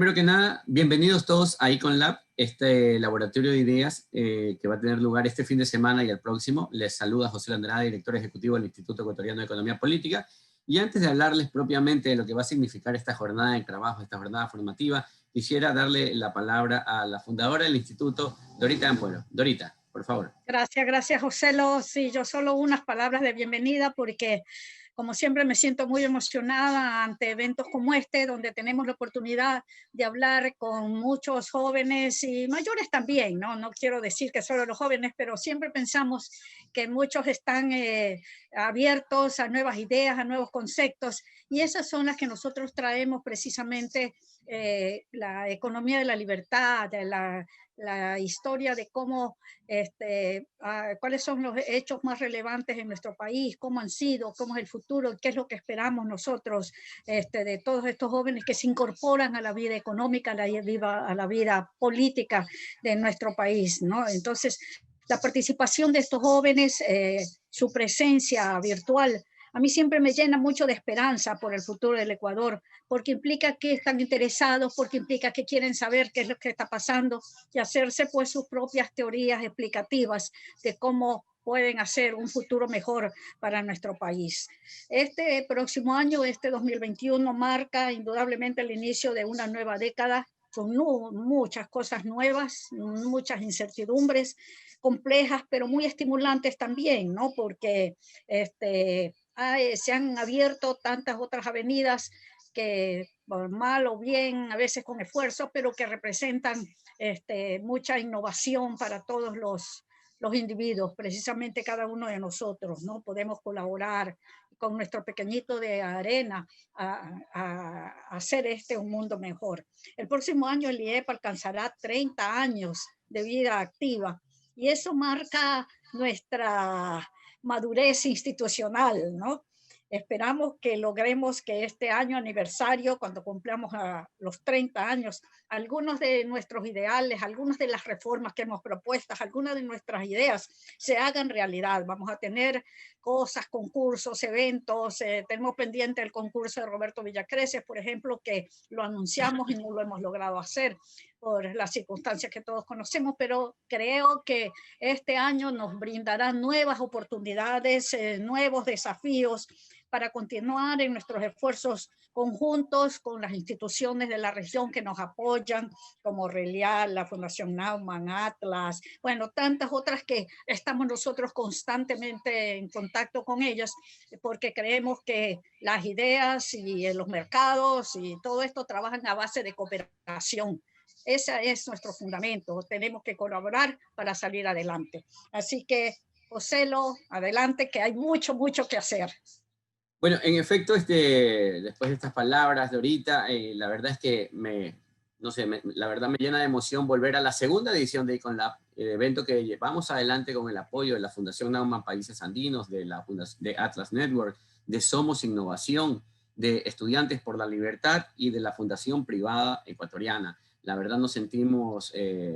Primero que nada, bienvenidos todos a Icon Lab, este laboratorio de ideas que va a tener lugar este fin de semana y el próximo. Les saluda José Andrade, director ejecutivo del Instituto Ecuatoriano de Economía Política. Y antes de hablarles propiamente de lo que va a significar esta jornada de trabajo, esta jornada formativa, quisiera darle la palabra a la fundadora del instituto, Dorita Ampuero. Dorita, por favor. Gracias, José. Sí, yo solo unas palabras de bienvenida porque, como siempre, me siento muy emocionada ante eventos como este, donde tenemos la oportunidad de hablar con muchos jóvenes y mayores también, ¿no? No quiero decir que solo los jóvenes, pero siempre pensamos que muchos están abiertos a nuevas ideas, a nuevos conceptos, y esas son las que nosotros traemos precisamente, la economía de la libertad, de la historia de cómo, cuáles son los hechos más relevantes en nuestro país, cómo han sido, cómo es el futuro, qué es lo que esperamos nosotros de todos estos jóvenes que se incorporan a la vida económica, a la vida política de nuestro país, ¿no? Entonces, la participación de estos jóvenes, su presencia virtual, a mí siempre me llena mucho de esperanza por el futuro del Ecuador, porque implica que están interesados, porque implica que quieren saber qué es lo que está pasando y hacerse pues sus propias teorías explicativas de cómo pueden hacer un futuro mejor para nuestro país. Este próximo año, este 2021, marca indudablemente el inicio de una nueva década con muchas cosas nuevas, muchas incertidumbres complejas, pero muy estimulantes también, ¿no? Porque se han abierto tantas otras avenidas que, por mal o bien, a veces con esfuerzo, pero que representan mucha innovación para todos los individuos, precisamente cada uno de nosotros, ¿no? Podemos colaborar con nuestro pequeñito de arena a hacer un mundo mejor. El próximo año el IEP alcanzará 30 años de vida activa y eso marca nuestra madurez institucional, ¿no? Esperamos que logremos que este año aniversario, cuando cumplamos los 30 años, algunos de nuestros ideales, algunas de las reformas que hemos propuesto, algunas de nuestras ideas se hagan realidad. Vamos a tener cosas, concursos, eventos. Tenemos pendiente el concurso de Roberto Villacreces, por ejemplo, que lo anunciamos y no lo hemos logrado hacer por las circunstancias que todos conocemos, pero creo que este año nos brindará nuevas oportunidades, nuevos desafíos para continuar en nuestros esfuerzos conjuntos con las instituciones de la región que nos apoyan, como Relial, la Fundación Naumann, Atlas, bueno, tantas otras que estamos nosotros constantemente en contacto con ellas, porque creemos que las ideas y los mercados y todo esto trabajan a base de cooperación. Ese es nuestro fundamento. Tenemos que colaborar para salir adelante. Así que, José, adelante, que hay mucho que hacer. Bueno, en efecto, después de estas palabras de ahorita, la verdad es que la verdad me llena de emoción volver a la segunda edición de Icon Lab, evento que llevamos adelante con el apoyo de la Fundación Naumann Países Andinos, de Atlas Network, de Somos Innovación, de Estudiantes por la Libertad y de la Fundación Privada Ecuatoriana. La verdad nos sentimos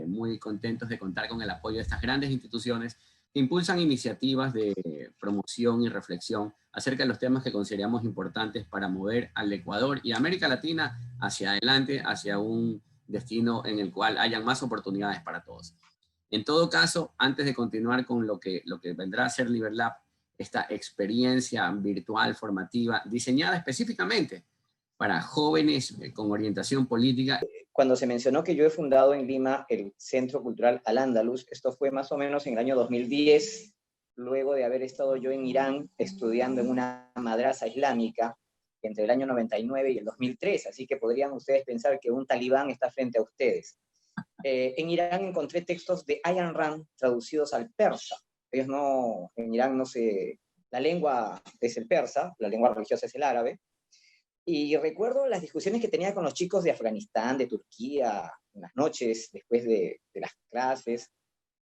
muy contentos de contar con el apoyo de estas grandes instituciones que impulsan iniciativas de promoción y reflexión acerca de los temas que consideramos importantes para mover al Ecuador y América Latina hacia adelante, hacia un destino en el cual hayan más oportunidades para todos. En todo caso, antes de continuar con lo que vendrá a ser LiberLab, esta experiencia virtual formativa diseñada específicamente para jóvenes con orientación política. Cuando se mencionó que yo he fundado en Lima el Centro Cultural Al-Ándalus, esto fue más o menos en el año 2010, luego de haber estado yo en Irán estudiando en una madrasa islámica entre el año 99 y el 2003, así que podrían ustedes pensar que un talibán está frente a ustedes. En Irán encontré textos de Ayn Rand traducidos al persa. En Irán la lengua es el persa, la lengua religiosa es el árabe. Y recuerdo las discusiones que tenía con los chicos de Afganistán, de Turquía, en las noches, después de las clases,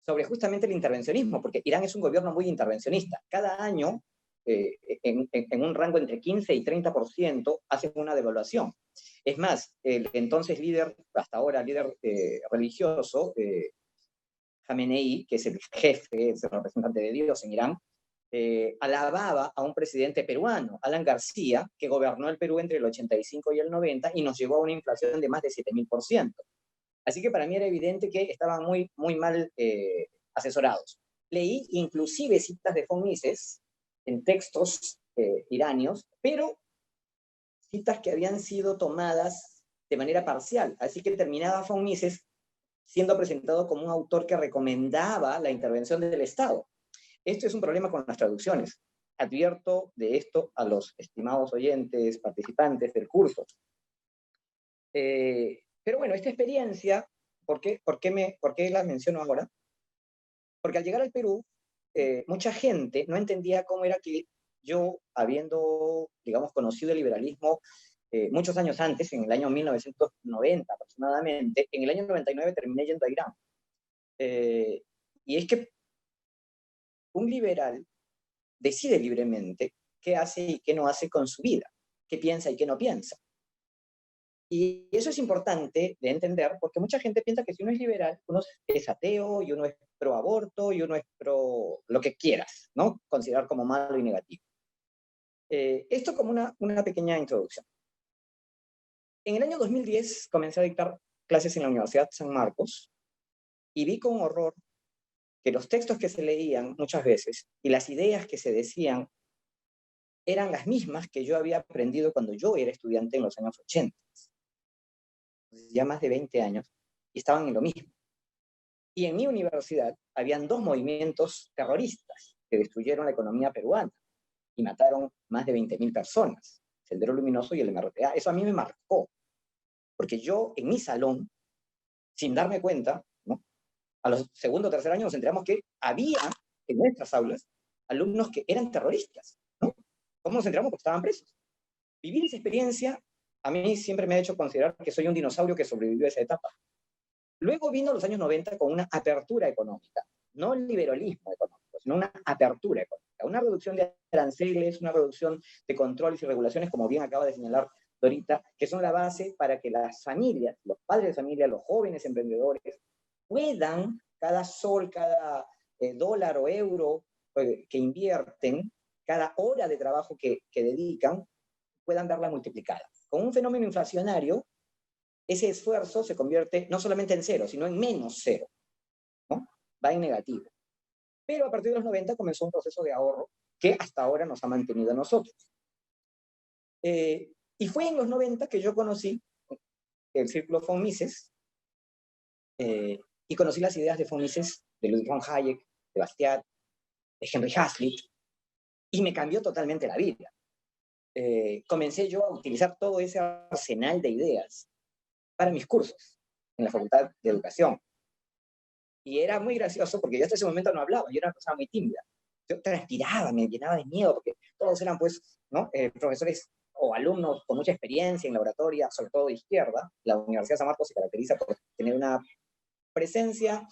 sobre justamente el intervencionismo, porque Irán es un gobierno muy intervencionista. Cada año, en un rango entre 15 y 30%, hacen una devaluación. Es más, el entonces líder, hasta ahora líder religioso, Jamenei, que es el jefe, es el representante de Dios en Irán, alababa a un presidente peruano, Alan García, que gobernó el Perú entre el 85 y el 90 y nos llevó a una inflación de más de 7.000%. Así que para mí era evidente que estaban muy, muy mal asesorados. Leí inclusive citas de von Mises en textos iranios, pero citas que habían sido tomadas de manera parcial. Así que terminaba von Mises siendo presentado como un autor que recomendaba la intervención del Estado. Esto es un problema con las traducciones. Advierto de esto a los estimados oyentes, participantes del curso. Pero bueno, esta experiencia, ¿por qué la menciono ahora? Porque al llegar al Perú, mucha gente no entendía cómo era que yo, habiendo, digamos, conocido el liberalismo muchos años antes, en el año 1990 aproximadamente, en el año 99 terminé yendo a Irán. Y es que un liberal decide libremente qué hace y qué no hace con su vida, qué piensa y qué no piensa. Y eso es importante de entender porque mucha gente piensa que si uno es liberal, uno es ateo y uno es pro aborto y uno es pro lo que quieras, ¿no? Considerar como malo y negativo. Esto como una pequeña introducción. En el año 2010 comencé a dictar clases en la Universidad San Marcos y vi con horror que los textos que se leían muchas veces y las ideas que se decían eran las mismas que yo había aprendido cuando yo era estudiante en los años 80. Ya más de 20 años, y estaban en lo mismo. Y en mi universidad habían dos movimientos terroristas que destruyeron la economía peruana y mataron más de 20.000 personas, Sendero Luminoso y el MRTA. Eso a mí me marcó, porque yo en mi salón, sin darme cuenta, ¿no? A los segundo o tercer años nos enteramos que había en nuestras aulas alumnos que eran terroristas, ¿no? ¿Cómo nos enteramos? Porque estaban presos. Vivir esa experiencia a mí siempre me ha hecho considerar que soy un dinosaurio que sobrevivió a esa etapa. Luego vino los años 90 con una apertura económica, no el liberalismo económico, sino una apertura económica, una reducción de aranceles, una reducción de controles y regulaciones, como bien acaba de señalar Dorita, que son la base para que las familias, los padres de familia, los jóvenes emprendedores, puedan cada sol, cada dólar o euro que invierten, cada hora de trabajo que dedican, puedan verla multiplicada. Con un fenómeno inflacionario, ese esfuerzo se convierte no solamente en cero, sino en menos cero, ¿no? Va en negativo. Pero a partir de los 90 comenzó un proceso de ahorro que hasta ahora nos ha mantenido a nosotros. Y fue en los 90 que yo conocí el Círculo von Mises y conocí las ideas de von Mises, de Ludwig von Hayek, de Bastiat, de Henry Hazlitt, y me cambió totalmente la vida. Comencé yo a utilizar todo ese arsenal de ideas para mis cursos en la Facultad de Educación. Y era muy gracioso porque yo hasta ese momento no hablaba, yo era una persona muy tímida. Yo transpiraba, me llenaba de miedo porque todos eran, pues, ¿no? Profesores o alumnos con mucha experiencia en la oratoria, sobre todo de izquierda. La Universidad de San Marcos se caracteriza por tener una presencia,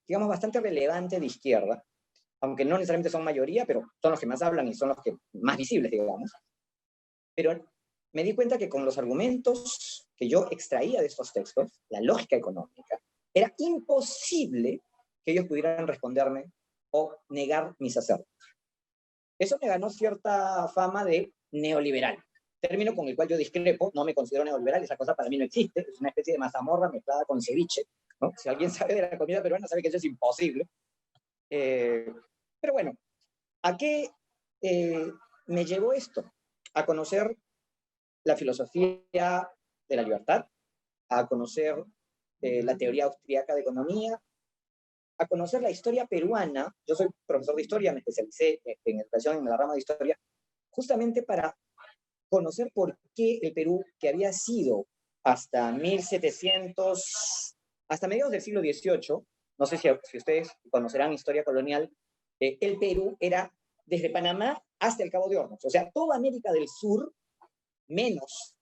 digamos, bastante relevante de izquierda, aunque no necesariamente son mayoría, pero son los que más hablan y son los que más visibles, digamos. Pero me di cuenta que con los argumentos que yo extraía de estos textos, la lógica económica, era imposible que ellos pudieran responderme o negar mis acertos. Eso me ganó cierta fama de neoliberal, término con el cual yo discrepo, no me considero neoliberal, esa cosa para mí no existe, es una especie de mazamorra mezclada con ceviche, ¿no? Si alguien sabe de la comida peruana sabe que eso es imposible. Pero bueno, ¿a qué me llevó esto? A conocer la filosofía de la libertad, a conocer la teoría austríaca de economía, a conocer la historia peruana. Yo soy profesor de historia, me especialicé en educación en la rama de historia, justamente para conocer por qué el Perú, que había sido hasta 1700, hasta mediados del siglo XVIII, no sé si ustedes conocerán historia colonial, el Perú era desde Panamá hasta el Cabo de Hornos, o sea, toda América del Sur, menos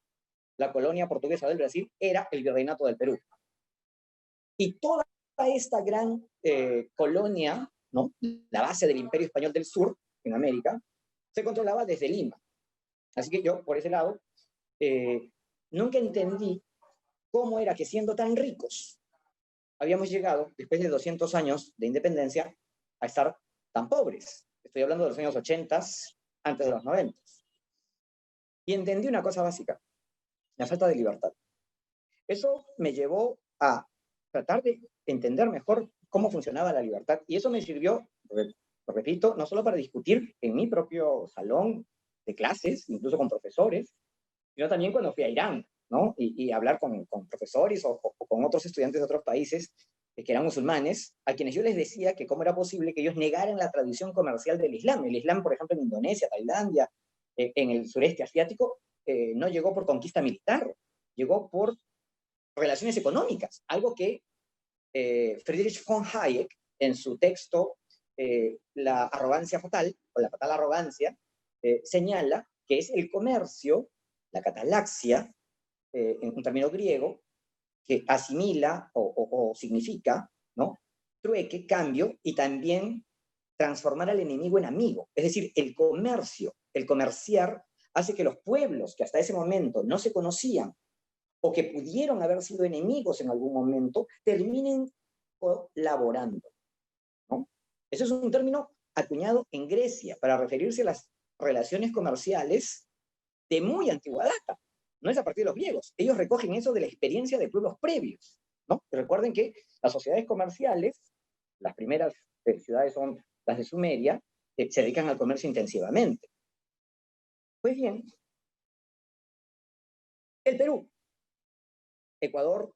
la colonia portuguesa del Brasil, era el virreinato del Perú. Y toda esta gran colonia, ¿no? La base del Imperio Español del Sur, en América, se controlaba desde Lima. Así que yo, por ese lado, nunca entendí cómo era que siendo tan ricos, habíamos llegado, después de 200 años de independencia, a estar tan pobres. estoy hablando de los años 80, antes de los 90. Y entendí una cosa básica, la falta de libertad. Eso me llevó a tratar de entender mejor cómo funcionaba la libertad. Y eso me sirvió, repito, no solo para discutir en mi propio salón de clases, incluso con profesores, sino también cuando fui a Irán, ¿no? Y hablar con profesores o con otros estudiantes de otros países que eran musulmanes, a quienes yo les decía que cómo era posible que ellos negaran la tradición comercial del Islam. El Islam, por ejemplo, en Indonesia, Tailandia, en el sureste asiático, no llegó por conquista militar, llegó por relaciones económicas, algo que Friedrich von Hayek, en su texto La arrogancia fatal, o la fatal arrogancia, señala que es el comercio, la catalaxia, en un término griego, que asimila o significa, ¿no? Trueque, cambio, y también transformar al enemigo en amigo. Es decir, el comercio, el comerciar, hace que los pueblos que hasta ese momento no se conocían o que pudieron haber sido enemigos en algún momento, terminen colaborando, ¿no? Eso es un término acuñado en Grecia para referirse a las relaciones comerciales de muy antigua data. No es a partir de los griegos. Ellos recogen eso de la experiencia de pueblos previos, ¿no? Recuerden que las sociedades comerciales, las primeras ciudades son las de Sumeria, se dedican al comercio intensivamente. Pues bien, el Perú. Ecuador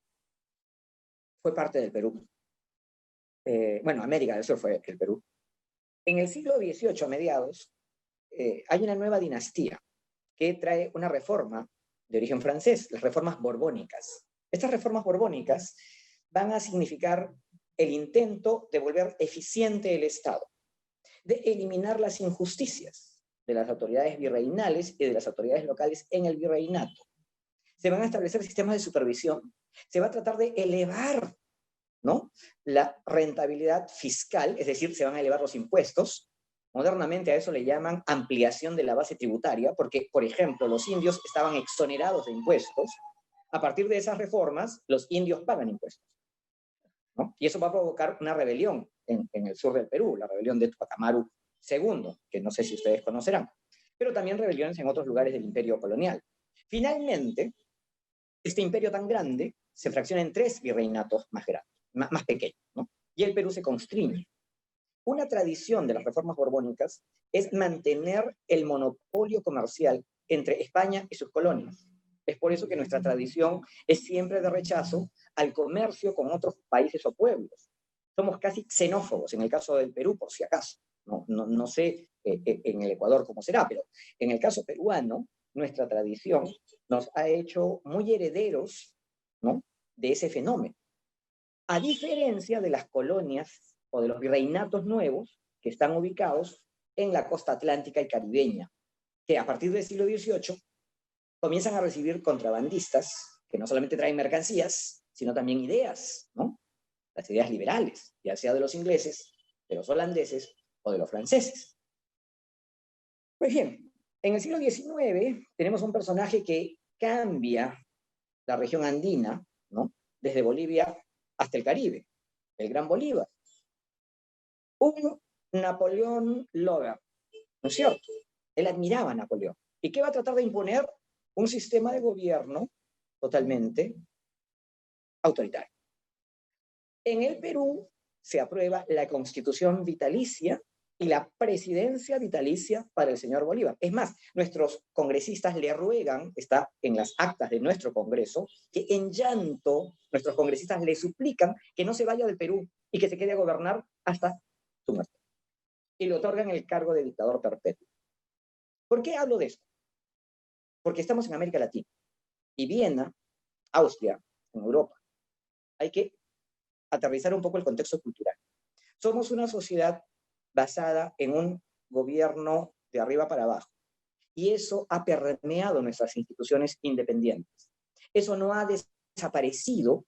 fue parte del Perú. Bueno, América del Sur fue el Perú. En el siglo XVIII, a mediados, hay una nueva dinastía que trae una reforma de origen francés, las reformas borbónicas. Estas reformas borbónicas van a significar el intento de volver eficiente el Estado, de eliminar las injusticias de las autoridades virreinales y de las autoridades locales en el virreinato. Se van a establecer sistemas de supervisión, se va a tratar de elevar, ¿no?, la rentabilidad fiscal, es decir, se van a elevar los impuestos. Modernamente a eso le llaman ampliación de la base tributaria, porque, por ejemplo, los indios estaban exonerados de impuestos. A partir de esas reformas, los indios pagan impuestos, ¿no? Y eso va a provocar una rebelión en el sur del Perú, la rebelión de Tupac Amaru II, que no sé si ustedes conocerán, pero también rebeliones en otros lugares del imperio colonial. Finalmente, este imperio tan grande se fracciona en 3 virreinatos más grandes, más pequeños, ¿no? Y el Perú se constriñe. Una tradición de las reformas borbónicas es mantener el monopolio comercial entre España y sus colonias. Es por eso que nuestra tradición es siempre de rechazo al comercio con otros países o pueblos. Somos casi xenófobos en el caso del Perú, por si acaso. No sé en el Ecuador cómo será, pero en el caso peruano, nuestra tradición nos ha hecho muy herederos, ¿no?, de ese fenómeno. A diferencia de las colonias o de los virreinatos nuevos que están ubicados en la costa atlántica y caribeña, que a partir del siglo XVIII comienzan a recibir contrabandistas que no solamente traen mercancías, sino también ideas, ¿no? Las ideas liberales, ya sea de los ingleses, de los holandeses o de los franceses. Pues bien, en el siglo XIX tenemos un personaje que cambia la región andina, ¿no?, desde Bolivia hasta el Caribe, el Gran Bolívar. Un Napoleón Logan, ¿no es cierto? Él admiraba a Napoleón. ¿Y qué va a tratar de imponer? Un sistema de gobierno totalmente autoritario. En el Perú se aprueba la Constitución vitalicia y la presidencia vitalicia para el señor Bolívar. Es más, nuestros congresistas le ruegan, está en las actas de nuestro Congreso, que en llanto nuestros congresistas le suplican que no se vaya del Perú y que se quede a gobernar hasta su muerte. Y le otorgan el cargo de dictador perpetuo. ¿Por qué hablo de esto? Porque estamos en América Latina y Viena, Austria, en Europa. Hay que aterrizar un poco el contexto cultural. Somos una sociedad basada en un gobierno de arriba para abajo. Y eso ha permeado nuestras instituciones independientes. Eso no ha desaparecido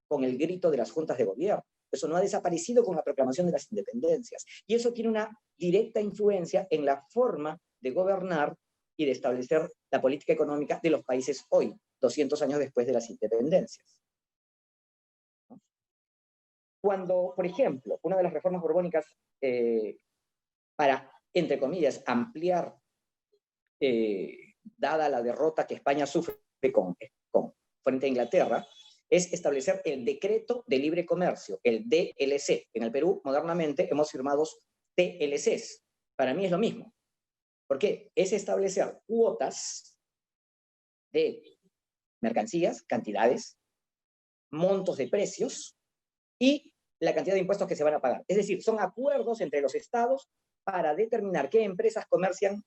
con el grito de las juntas de gobierno. Eso no ha desaparecido con la proclamación de las independencias. Y eso tiene una directa influencia en la forma de gobernar y de establecer la política económica de los países hoy, 200 años después de las independencias. Cuando, por ejemplo, una de las reformas borbónicas para entre comillas, ampliar, dada la derrota que España sufre frente a Inglaterra, es establecer el Decreto de Libre Comercio, el DLC. En el Perú, modernamente, hemos firmado TLCs. Para mí es lo mismo. ¿Por qué? Es establecer cuotas de mercancías, cantidades, montos de precios y la cantidad de impuestos que se van a pagar. Es decir, son acuerdos entre los estados para determinar qué empresas comercian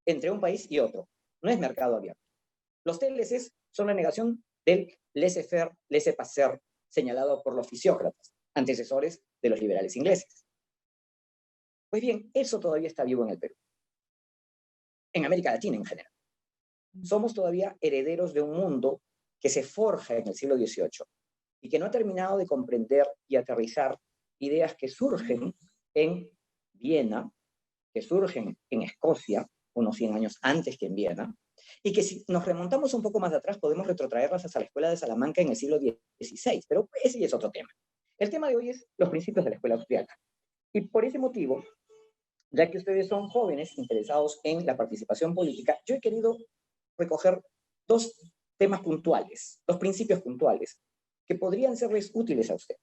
entre un país y otro. No es mercado abierto. Los TLCs son la negación del laissez-faire, laissez-passer, señalado por los fisiócratas, antecesores de los liberales ingleses. Pues bien, eso todavía está vivo en el Perú, en América Latina en general. Somos todavía herederos de un mundo que se forja en el siglo XVIII y que no ha terminado de comprender y aterrizar ideas que surgen en Viena, que surgen en Escocia, unos 100 años antes que en Viena, y que si nos remontamos un poco más atrás podemos retrotraerlas hasta la Escuela de Salamanca en el siglo XVI, pero ese ya es otro tema. El tema de hoy es los principios de la escuela austriaca. Y por ese motivo, ya que ustedes son jóvenes interesados en la participación política, yo he querido recoger dos temas puntuales, dos principios puntuales, que podrían serles útiles a ustedes.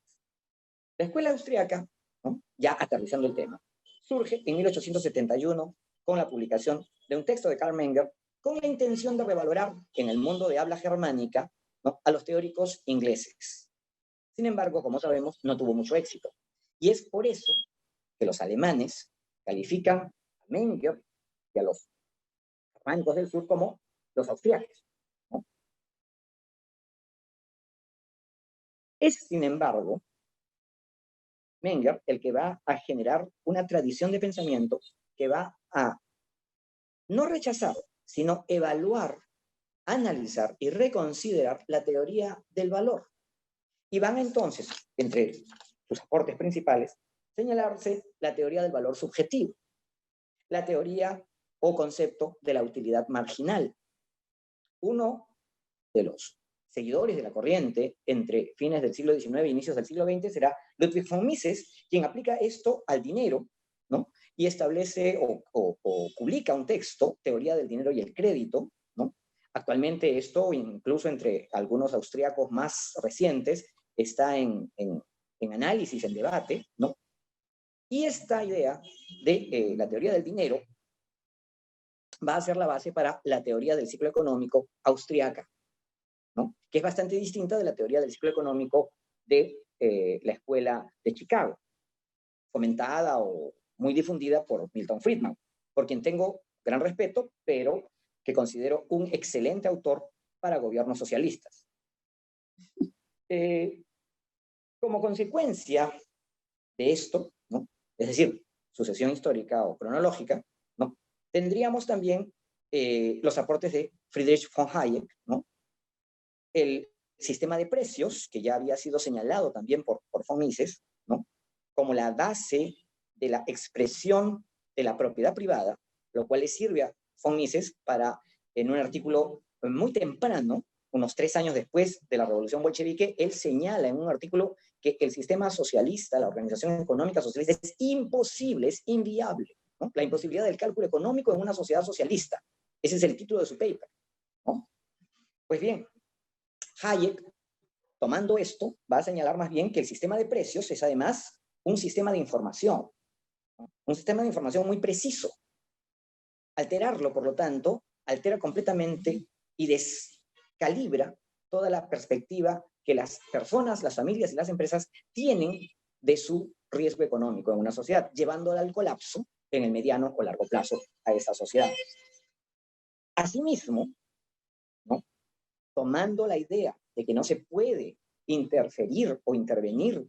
La escuela austriaca, ¿no?, ya aterrizando el tema, surge en 1871 con la publicación de un texto de Karl Menger con la intención de revalorar en el mundo de habla germánica, ¿no?, a los teóricos ingleses. Sin embargo, como sabemos, no tuvo mucho éxito. Y es por eso que los alemanes califican a Menger y a los germánicos del sur como los austriacos, ¿no? Es, sin embargo, Menger el que va a generar una tradición de pensamiento que va a no rechazar, sino evaluar, analizar y reconsiderar la teoría del valor. Y van entonces, entre sus aportes principales, señalarse la teoría del valor subjetivo, la teoría o concepto de la utilidad marginal. Uno de los seguidores de la corriente entre fines del siglo XIX e inicios del siglo XX será Ludwig von Mises, quien aplica esto al dinero, ¿no?, y establece o publica un texto, Teoría del dinero y el crédito, ¿no? Actualmente esto, incluso entre algunos austríacos más recientes, está en análisis, en debate, ¿no? Y esta idea de la teoría del dinero va a ser la base para la teoría del ciclo económico austríaca, ¿no?, que es bastante distinta de la teoría del ciclo económico de la escuela de Chicago, fomentada o muy difundida por Milton Friedman, por quien tengo gran respeto, pero que considero un excelente autor para gobiernos socialistas. Como consecuencia de esto, ¿no?, es decir, sucesión histórica o cronológica, ¿no?, tendríamos también los aportes de Friedrich von Hayek, ¿no?, el sistema de precios, que ya había sido señalado también por von Mises, ¿no?, como la base de la expresión de la propiedad privada, lo cual le sirve a von Mises para, en un artículo muy temprano, unos 3 años después de la Revolución Bolchevique, él señala en un artículo que el sistema socialista, la organización económica socialista, es imposible, es inviable, ¿no?, la imposibilidad del cálculo económico en una sociedad socialista. Ese es el título de su paper, ¿no? Pues bien, Hayek, tomando esto, va a señalar más bien que el sistema de precios es además un sistema de información, ¿no?, un sistema de información muy preciso. Alterarlo, por lo tanto, altera completamente y descalibra toda la perspectiva que las personas, las familias y las empresas tienen de su riesgo económico en una sociedad, llevándola al colapso en el mediano o largo plazo a esa sociedad. Asimismo, ¿no?, tomando la idea de que no se puede interferir o intervenir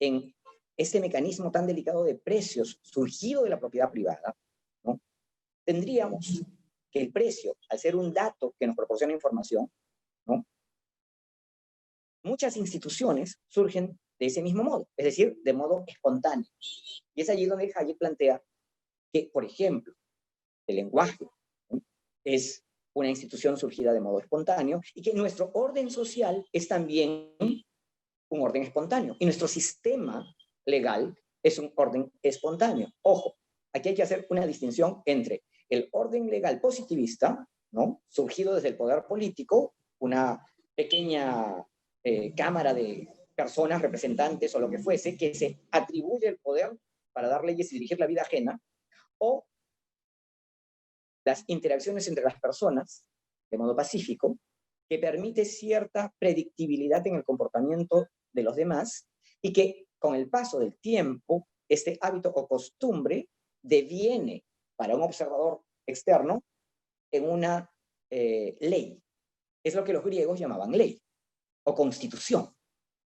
en este mecanismo tan delicado de precios surgido de la propiedad privada, ¿no?, tendríamos que el precio, al ser un dato que nos proporciona información, ¿no?, muchas instituciones surgen de ese mismo modo, es decir, de modo espontáneo. Y es allí donde Hayek plantea que, por ejemplo, el lenguaje, ¿no?, es una institución surgida de modo espontáneo y que nuestro orden social es también un orden espontáneo y nuestro sistema legal es un orden espontáneo. Ojo, aquí hay que hacer una distinción entre el orden legal positivista, ¿no?, surgido desde el poder político, una pequeña cámara de personas, representantes o lo que fuese, que se atribuye el poder para dar leyes y dirigir la vida ajena, o las interacciones entre las personas, de modo pacífico, que permite cierta predictibilidad en el comportamiento de los demás y que con el paso del tiempo, este hábito o costumbre deviene para un observador externo en una ley. Es lo que los griegos llamaban ley o constitución.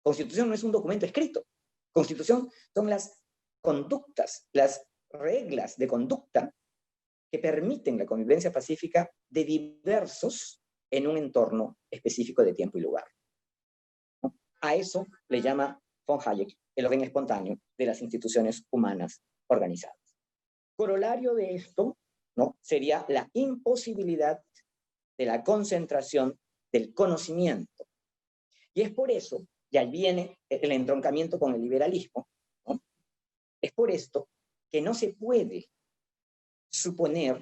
Constitución no es un documento escrito. Constitución son las conductas, las reglas de conducta que permiten la convivencia pacífica de diversos en un entorno específico de tiempo y lugar. ¿No? A eso le llama von Hayek el orden espontáneo de las instituciones humanas organizadas. Corolario de esto, ¿no?, sería la imposibilidad de la concentración del conocimiento. Y es por eso, y ahí viene el entroncamiento con el liberalismo, ¿no?, es por esto que no se puede suponer,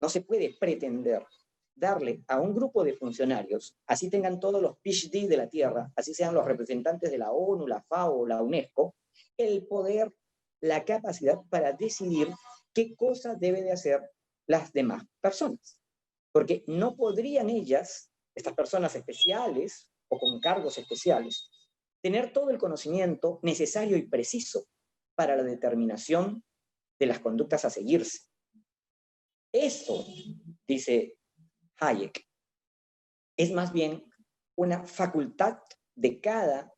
no se puede pretender darle a un grupo de funcionarios, así tengan todos los PhD de la Tierra, así sean los representantes de la ONU, la FAO o la UNESCO, el poder, la capacidad para decidir qué cosa deben de hacer las demás personas. Porque no podrían ellas, estas personas especiales o con cargos especiales, tener todo el conocimiento necesario y preciso para la determinación de las conductas a seguirse. Eso, dice Hayek, es más bien una facultad de cada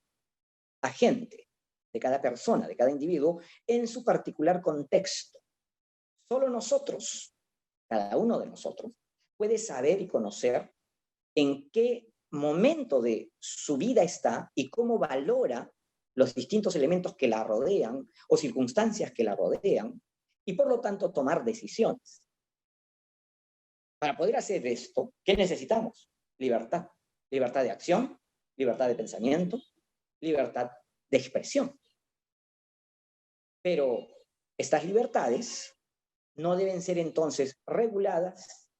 agente, de cada persona, de cada individuo, en su particular contexto. Solo nosotros, cada uno de nosotros, puede saber y conocer en qué momento de su vida está y cómo valora los distintos elementos que la rodean o circunstancias que la rodean, y por lo tanto tomar decisiones. Para poder hacer esto, ¿qué necesitamos? Libertad. Libertad de acción, libertad de pensamiento, libertad de expresión. Pero estas libertades no deben ser entonces reguladas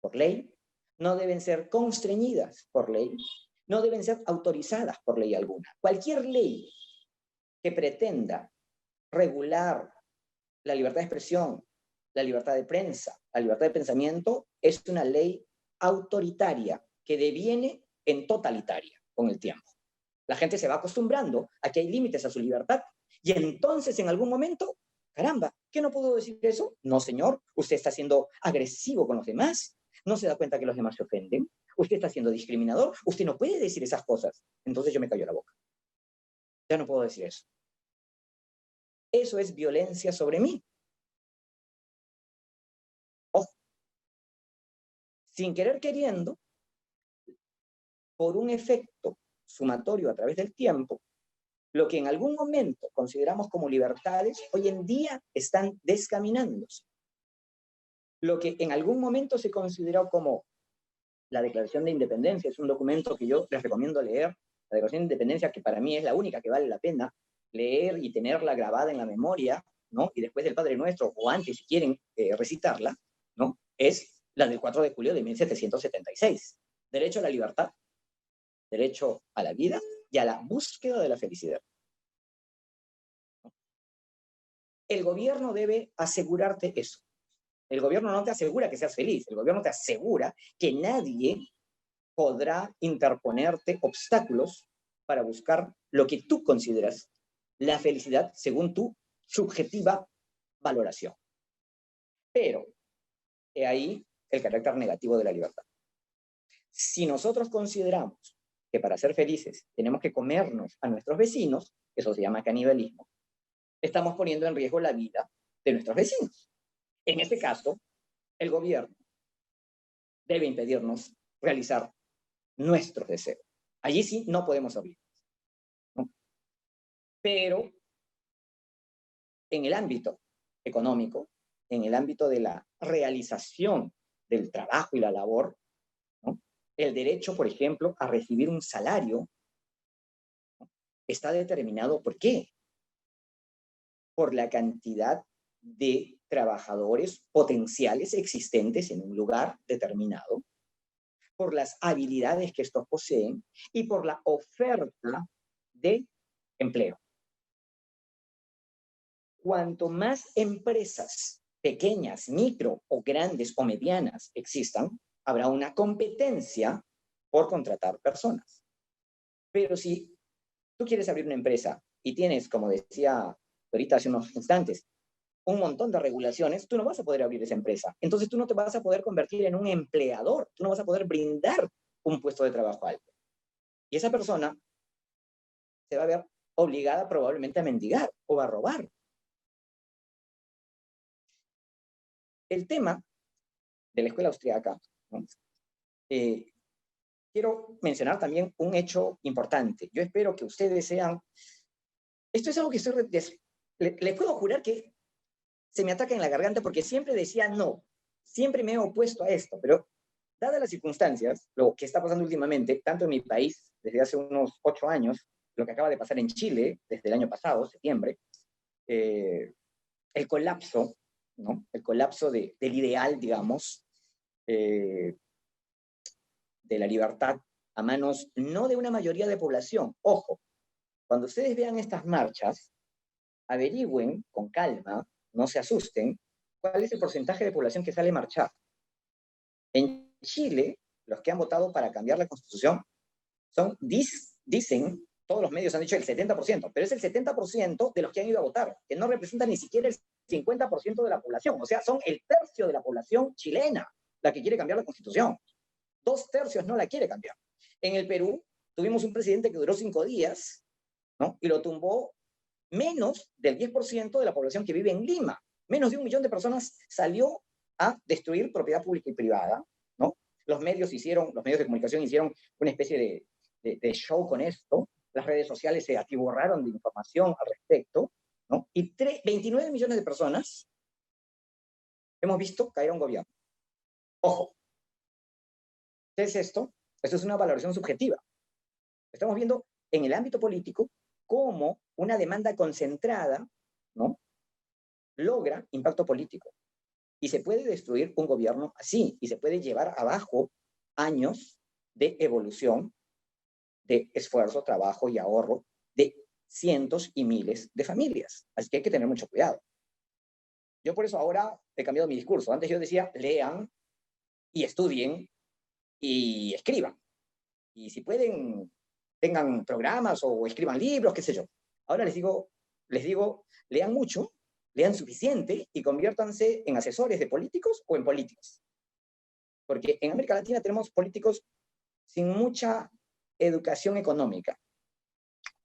por ley, no deben ser constreñidas por ley, no deben ser autorizadas por ley alguna. Cualquier ley que pretenda regular la libertad de expresión, la libertad de prensa, la libertad de pensamiento, es una ley autoritaria que deviene en totalitaria con el tiempo. La gente se va acostumbrando a que hay límites a su libertad y entonces en algún momento, caramba, ¿qué no puedo decir eso? No, señor, usted está siendo agresivo con los demás, no se da cuenta que los demás se ofenden, usted está siendo discriminador, usted no puede decir esas cosas. Entonces yo me callo la boca. Ya no puedo decir eso. Eso es violencia sobre mí. Ojo. Sin querer queriendo, por un efecto sumatorio a través del tiempo, lo que en algún momento consideramos como libertades, hoy en día están descaminándose. Lo que en algún momento se consideró como la Declaración de Independencia, es un documento que yo les recomiendo leer, la Declaración de Independencia, que para mí es la única que vale la pena leer y tenerla grabada en la memoria, ¿no?, y después del Padre Nuestro, o antes si quieren recitarla, ¿no?, es la del 4 de julio de 1776. Derecho a la libertad, derecho a la vida y a la búsqueda de la felicidad. El gobierno debe asegurarte eso. El gobierno no te asegura que seas feliz, el gobierno te asegura que nadie podrá interponerte obstáculos para buscar lo que tú consideras la felicidad según tu subjetiva valoración. Pero he ahí el carácter negativo de la libertad. Si nosotros consideramos que para ser felices tenemos que comernos a nuestros vecinos, eso se llama canibalismo, estamos poniendo en riesgo la vida de nuestros vecinos. En este caso, el gobierno debe impedirnos realizar nuestros deseos. Allí sí no podemos obligar, ¿no? Pero en el ámbito económico, en el ámbito de la realización del trabajo y la labor, ¿no?, el derecho, por ejemplo, a recibir un salario, ¿no?, está determinado ¿por qué? Por la cantidad de trabajadores potenciales existentes en un lugar determinado, por las habilidades que estos poseen y por la oferta de empleo. Cuanto más empresas pequeñas, micro o grandes o medianas existan, habrá una competencia por contratar personas. Pero si tú quieres abrir una empresa y tienes, como decía ahorita hace unos instantes, un montón de regulaciones, tú no vas a poder abrir esa empresa. Entonces tú no te vas a poder convertir en un empleador, tú no vas a poder brindar un puesto de trabajo alto. Y esa persona se va a ver obligada probablemente a mendigar o a robar. El tema de la escuela austriaca, ¿no? Quiero mencionar también un hecho importante. Yo espero que ustedes sean... Esto es algo que les puedo jurar que se me ataca en la garganta porque siempre decía no. Siempre me he opuesto a esto, pero dadas las circunstancias, lo que está pasando últimamente, tanto en mi país, desde hace unos 8 años, lo que acaba de pasar en Chile, desde el año pasado, septiembre, el colapso, ¿no? El colapso del ideal, digamos, de la libertad a manos no de una mayoría de población. Ojo, cuando ustedes vean estas marchas, averigüen con calma, no se asusten, cuál es el porcentaje de población que sale a marchar. En Chile, los que han votado para cambiar la Constitución son, dicen, todos los medios han dicho el 70%, pero es el 70% de los que han ido a votar, que no representan ni siquiera el 50% de la población. O sea, son el tercio de la población chilena la que quiere cambiar la Constitución. 2/3 no la quiere cambiar. En el Perú tuvimos un presidente que duró 5 días, ¿no? Y lo tumbó menos del 10% de la población que vive en Lima. Menos de 1 millón de personas salió a destruir propiedad pública y privada, ¿no? Los medios de comunicación hicieron una especie de show con esto. Las redes sociales se atiborraron de información al respecto, ¿no? Y 29 millones de personas hemos visto caer a un gobierno. Ojo, ¿qué es esto? Esto es una valoración subjetiva. Estamos viendo en el ámbito político cómo una demanda concentrada, ¿no?, logra impacto político. Y se puede destruir un gobierno así, y se puede llevar abajo años de evolución, de esfuerzo, trabajo y ahorro de cientos y miles de familias. Así que hay que tener mucho cuidado. Yo por eso ahora he cambiado mi discurso. Antes yo decía, lean y estudien y escriban. Y si pueden, tengan programas o escriban libros, qué sé yo. Ahora les digo, lean mucho, lean suficiente y conviértanse en asesores de políticos o en políticos. Porque en América Latina tenemos políticos sin mucha educación económica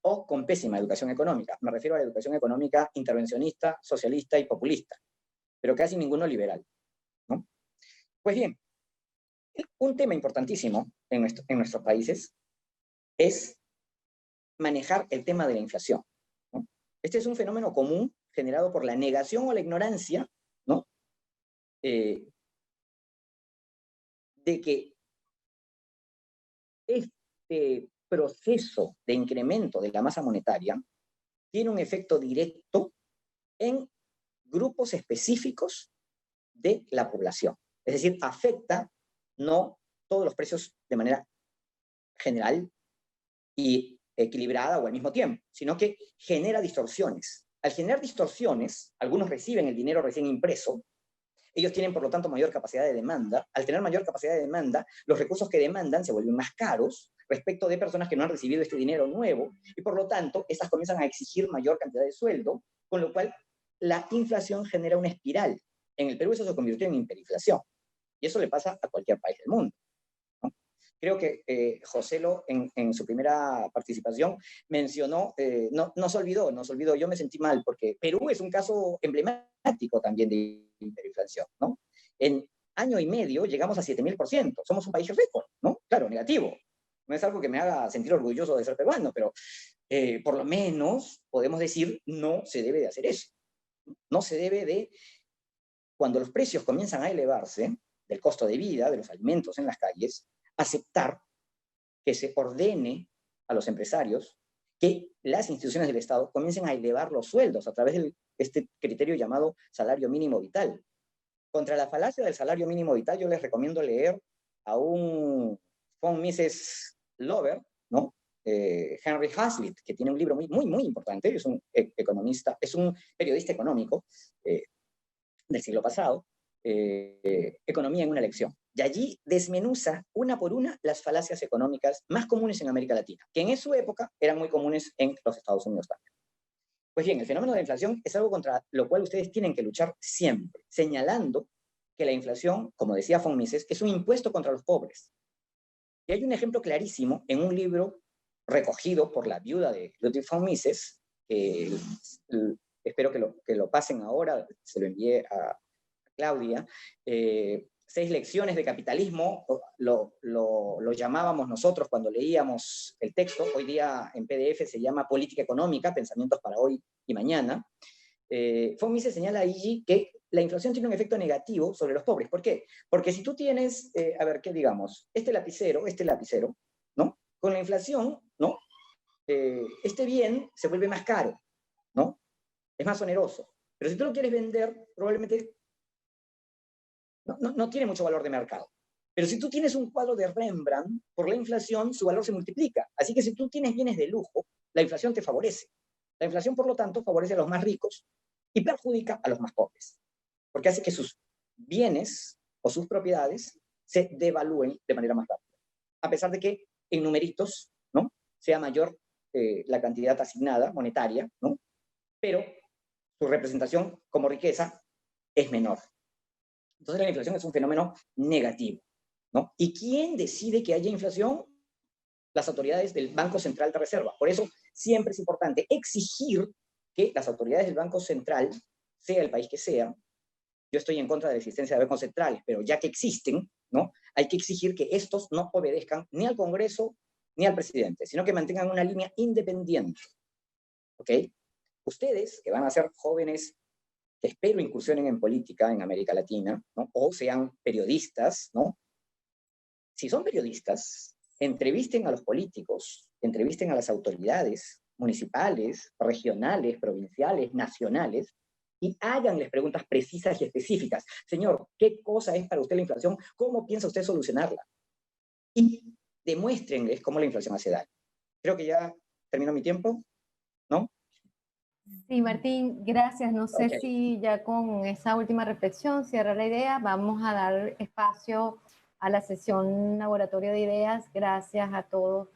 o con pésima educación económica. Me refiero a la educación económica intervencionista, socialista y populista, pero casi ninguno liberal, ¿no? Pues bien, un tema importantísimo en nuestros países es manejar el tema de la inflación, ¿no? Este es un fenómeno común generado por la negación o la ignorancia, ¿no?, de que este proceso de incremento de la masa monetaria tiene un efecto directo en grupos específicos de la población. Es decir, afecta no todos los precios de manera general y equilibrada o al mismo tiempo, sino que genera distorsiones. Al generar distorsiones, algunos reciben el dinero recién impreso, ellos tienen por lo tanto mayor capacidad de demanda. Al tener mayor capacidad de demanda, los recursos que demandan se vuelven más caros respecto de personas que no han recibido este dinero nuevo, y por lo tanto, estas comienzan a exigir mayor cantidad de sueldo, con lo cual la inflación genera una espiral. En el Perú eso se convirtió en hiperinflación, y eso le pasa a cualquier país del mundo, ¿no? Creo que Joselo en su primera participación mencionó, no se olvidó, yo me sentí mal, porque Perú es un caso emblemático también de hiperinflación, ¿no? En año y medio llegamos a 7.000%, somos un país récord, ¿no? Claro, negativo. No es algo que me haga sentir orgulloso de ser peruano, pero por lo menos podemos decir, no se debe de hacer eso. No se debe de, cuando los precios comienzan a elevarse, del costo de vida, de los alimentos en las calles, aceptar que se ordene a los empresarios que las instituciones del Estado comiencen a elevar los sueldos a través del este criterio llamado salario mínimo vital. Contra la falacia del salario mínimo vital, yo les recomiendo leer a un von Mises Lover, ¿no? Henry Hazlitt, que tiene un libro muy importante, es un economista, es un periodista económico del siglo pasado, Economía en una lección. Y allí desmenuza una por una las falacias económicas más comunes en América Latina, que en su época eran muy comunes en los Estados Unidos también. Pues bien, el fenómeno de la inflación es algo contra lo cual ustedes tienen que luchar siempre, señalando que la inflación, como decía von Mises, es un impuesto contra los pobres. Y hay un ejemplo clarísimo en un libro recogido por la viuda de Ludwig von Mises, espero que lo pasen ahora, se lo envié a Claudia, 6 lecciones de capitalismo, lo llamábamos nosotros cuando leíamos el texto, hoy día en PDF se llama Política Económica, Pensamientos para hoy y mañana. Von Mises señala allí que la inflación tiene un efecto negativo sobre los pobres. ¿Por qué? Porque si tú tienes, a ver, ¿qué digamos? Este lapicero, ¿no? Con la inflación, ¿no? Este bien se vuelve más caro, ¿no? Es más oneroso. Pero si tú lo quieres vender, probablemente no tiene mucho valor de mercado. Pero si tú tienes un cuadro de Rembrandt, por la inflación su valor se multiplica. Así que si tú tienes bienes de lujo, la inflación te favorece. La inflación, por lo tanto, favorece a los más ricos y perjudica a los más pobres, porque hace que sus bienes o sus propiedades se devalúen de manera más rápida, a pesar de que en numeritos, ¿no?, sea mayor la cantidad asignada monetaria, ¿no?, pero su representación como riqueza es menor. Entonces la inflación es un fenómeno negativo, ¿no? ¿Y quién decide que haya inflación? Las autoridades del Banco Central de Reserva. Por eso siempre es importante exigir que las autoridades del Banco Central, sea el país que sea, yo estoy en contra de la existencia de bancos centrales, pero ya que existen, ¿no?, hay que exigir que estos no obedezcan ni al Congreso ni al presidente, sino que mantengan una línea independiente. ¿Ok? Ustedes, que van a ser jóvenes que espero incursionen en política en América Latina, ¿no?, o sean periodistas, ¿no? Si son periodistas, entrevisten a los políticos, entrevisten a las autoridades municipales, regionales, provinciales, nacionales, y háganles preguntas precisas y específicas. Señor, ¿qué cosa es para usted la inflación? ¿Cómo piensa usted solucionarla? Y demuéstrenles cómo la inflación hace daño. Creo que ya terminó mi tiempo, ¿no? Sí, Martín, gracias. No sé si ya con esa última reflexión cierra la idea. Vamos a dar espacio a la sesión laboratorio de ideas. Gracias a todos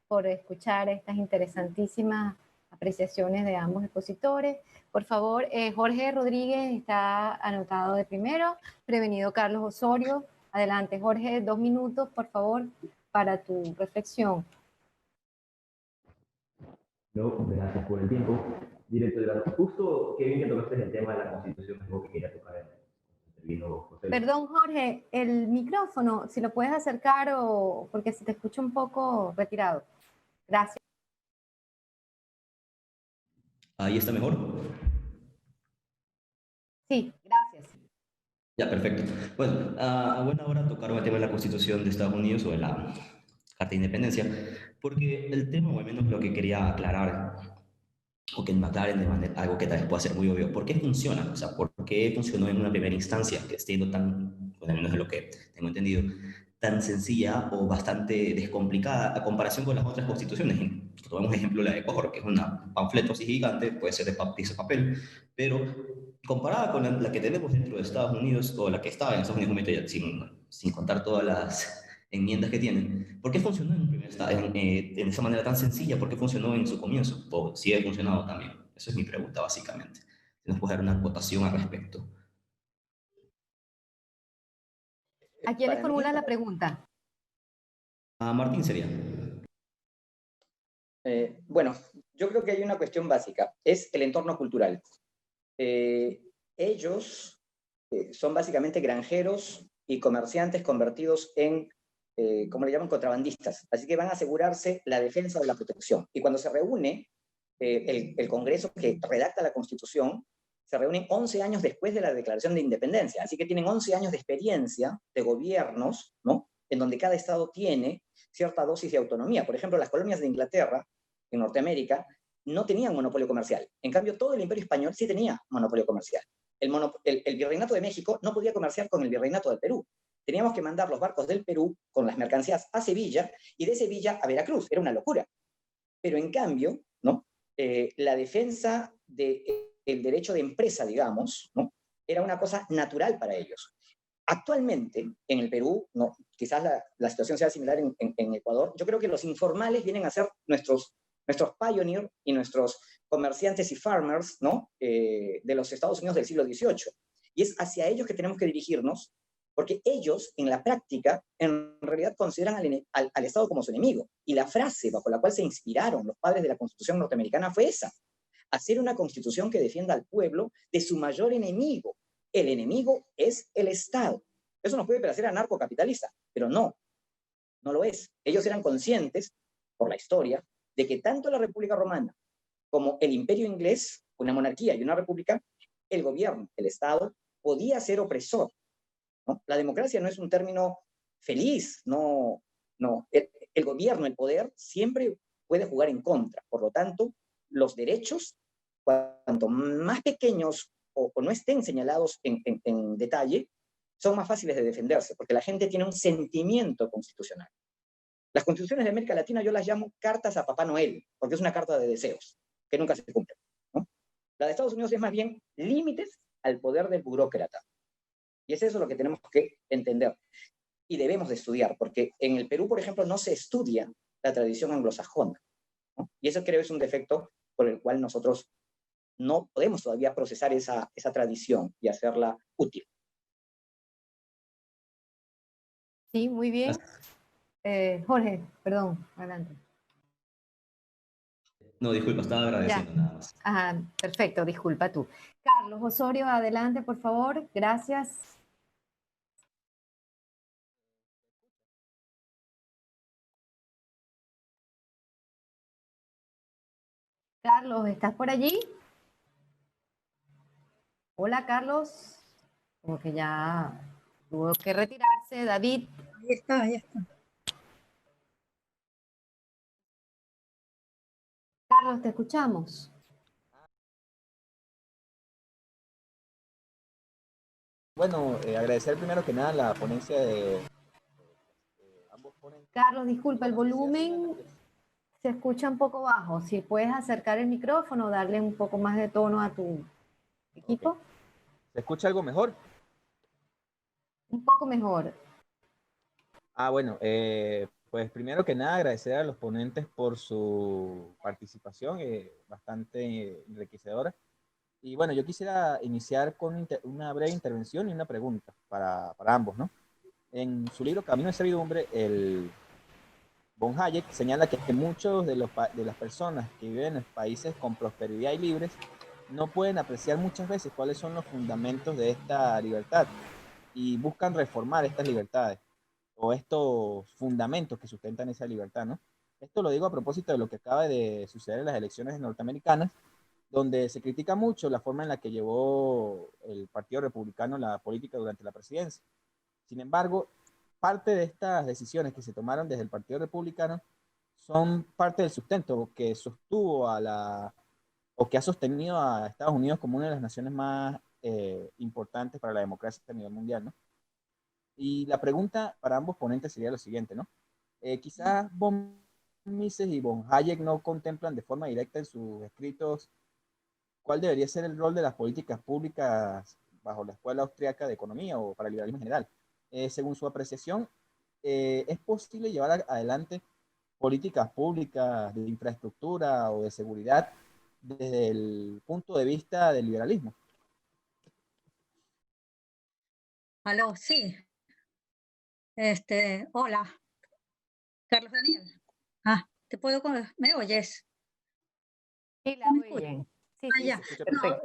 por escuchar estas interesantísimas apreciaciones de ambos expositores. Por favor, Jorge Rodríguez está anotado de primero, prevenido Carlos Osorio. Adelante, Jorge, 2 minutos, por favor, para tu reflexión. No, gracias por el tiempo. Director, justo qué bien que tocaste el tema de la Constitución, algo que quería tocar. Perdón, Jorge, el micrófono, si lo puedes acercar o porque se te escucha un poco retirado. Gracias. ¿Ahí está mejor? Sí, gracias. Ya, perfecto. Bueno, a buena hora tocaron el tema de la Constitución de Estados Unidos o de la Carta de Independencia, porque el tema, o al menos lo que quería aclarar, o que me aclaren de manera, algo que tal vez pueda ser muy obvio, ¿por qué funciona? O sea, ¿por qué funcionó en una primera instancia, que siendo tan, bueno, al menos de lo que tengo entendido, tan sencilla o bastante descomplicada a comparación con las otras constituciones? Tomemos ejemplo la de Ecuador, que es un panfleto así gigante, puede ser de pieza de papel, pero comparada con la que tenemos dentro de Estados Unidos, o la que estaba en Estados Unidos, sin contar todas las enmiendas que tienen, ¿por qué funcionó en esa manera tan sencilla? ¿Por qué funcionó en su comienzo? ¿O sigue funcionando también? Esa es mi pregunta, básicamente. Si nos puede dar una acotación al respecto. ¿A quién le formula la pregunta? A Martín sería. Bueno, yo creo que hay una cuestión básica, es el entorno cultural. Ellos son básicamente granjeros y comerciantes convertidos en, como le llaman, contrabandistas. Así que van a asegurarse la defensa o la protección. Y cuando se reúne el Congreso que redacta la Constitución, se reúnen 11 años después de la Declaración de Independencia. Así que tienen 11 años de experiencia de gobiernos, ¿no?, en donde cada estado tiene cierta dosis de autonomía. Por ejemplo, las colonias de Inglaterra, en Norteamérica, no tenían monopolio comercial. En cambio, todo el Imperio Español sí tenía monopolio comercial. El Virreinato de México no podía comerciar con el Virreinato del Perú. Teníamos que mandar los barcos del Perú con las mercancías a Sevilla y de Sevilla a Veracruz. Era una locura. Pero en cambio, ¿no? La defensa del derecho de empresa, digamos, ¿no? Era una cosa natural para ellos. Actualmente, en el Perú, no, quizás la situación sea similar en Ecuador, yo creo que los informales vienen a ser nuestros pioneers y nuestros comerciantes y farmers, ¿no? De los Estados Unidos del siglo XVIII. Y es hacia ellos que tenemos que dirigirnos, porque ellos, en la práctica, en realidad consideran al Estado como su enemigo. Y la frase bajo la cual se inspiraron los padres de la Constitución norteamericana fue esa: hacer una constitución que defienda al pueblo de su mayor enemigo. El enemigo es el Estado. Eso nos puede parecer anarcocapitalista, pero no lo es. Ellos eran conscientes, por la historia, de que tanto la República Romana como el Imperio Inglés, una monarquía y una república, el gobierno, el Estado, podía ser opresor, ¿no? La democracia no es un término feliz, no. El gobierno, el poder, siempre puede jugar en contra. Por lo tanto, los derechos, cuanto más pequeños o no estén señalados en detalle, son más fáciles de defenderse, porque la gente tiene un sentimiento constitucional. Las constituciones de América Latina yo las llamo cartas a Papá Noel, porque es una carta de deseos, que nunca se cumple, ¿no? La de Estados Unidos es más bien límites al poder del burócrata. Y es eso lo que tenemos que entender. Y debemos de estudiar, porque en el Perú, por ejemplo, no se estudia la tradición anglosajona, ¿no? Y eso creo es un defecto por el cual nosotros no podemos todavía procesar esa tradición y hacerla útil. Sí, muy bien. Jorge, perdón, adelante. No, disculpa, estaba agradeciendo nada más. Ajá, perfecto, disculpa tú. Carlos Osorio, adelante, por favor. Gracias. Carlos, ¿estás por allí? Hola, Carlos. Como que ya tuvo que retirarse. David. Ahí está, ahí está. Carlos, te escuchamos. Bueno, agradecer primero que nada la ponencia de ambos ponentes. Carlos, disculpa, el volumen se escucha un poco bajo. Si puedes acercar el micrófono, darle un poco más de tono a tu equipo. Okay. ¿Se escucha algo mejor? Un poco mejor. Bueno, pues primero que nada agradecer a los ponentes por su participación, bastante enriquecedora. Y bueno, yo quisiera iniciar con una breve intervención y una pregunta para ambos, ¿no? En su libro Camino de Servidumbre, el von Hayek señala que muchos de las personas que viven en países con prosperidad y libres no pueden apreciar muchas veces cuáles son los fundamentos de esta libertad y buscan reformar estas libertades o estos fundamentos que sustentan esa libertad, ¿no? Esto lo digo a propósito de lo que acaba de suceder en las elecciones norteamericanas, donde se critica mucho la forma en la que llevó el Partido Republicano la política durante la presidencia. Sin embargo, parte de estas decisiones que se tomaron desde el Partido Republicano son parte del sustento que sostuvo o que ha sostenido a Estados Unidos como una de las naciones más importantes para la democracia a nivel mundial, ¿no? Y la pregunta para ambos ponentes sería lo siguiente, ¿no? Quizás von Mises y von Hayek no contemplan de forma directa en sus escritos cuál debería ser el rol de las políticas públicas bajo la Escuela Austriaca de Economía o para el liberalismo en general. Según su apreciación, ¿es posible llevar adelante políticas públicas de infraestructura o de seguridad desde el punto de vista del liberalismo? Aló, sí. Hola, Carlos Daniel. ¿Me oyes? Sí, la oyen. Sí, sí, Ya. sí, perfecto.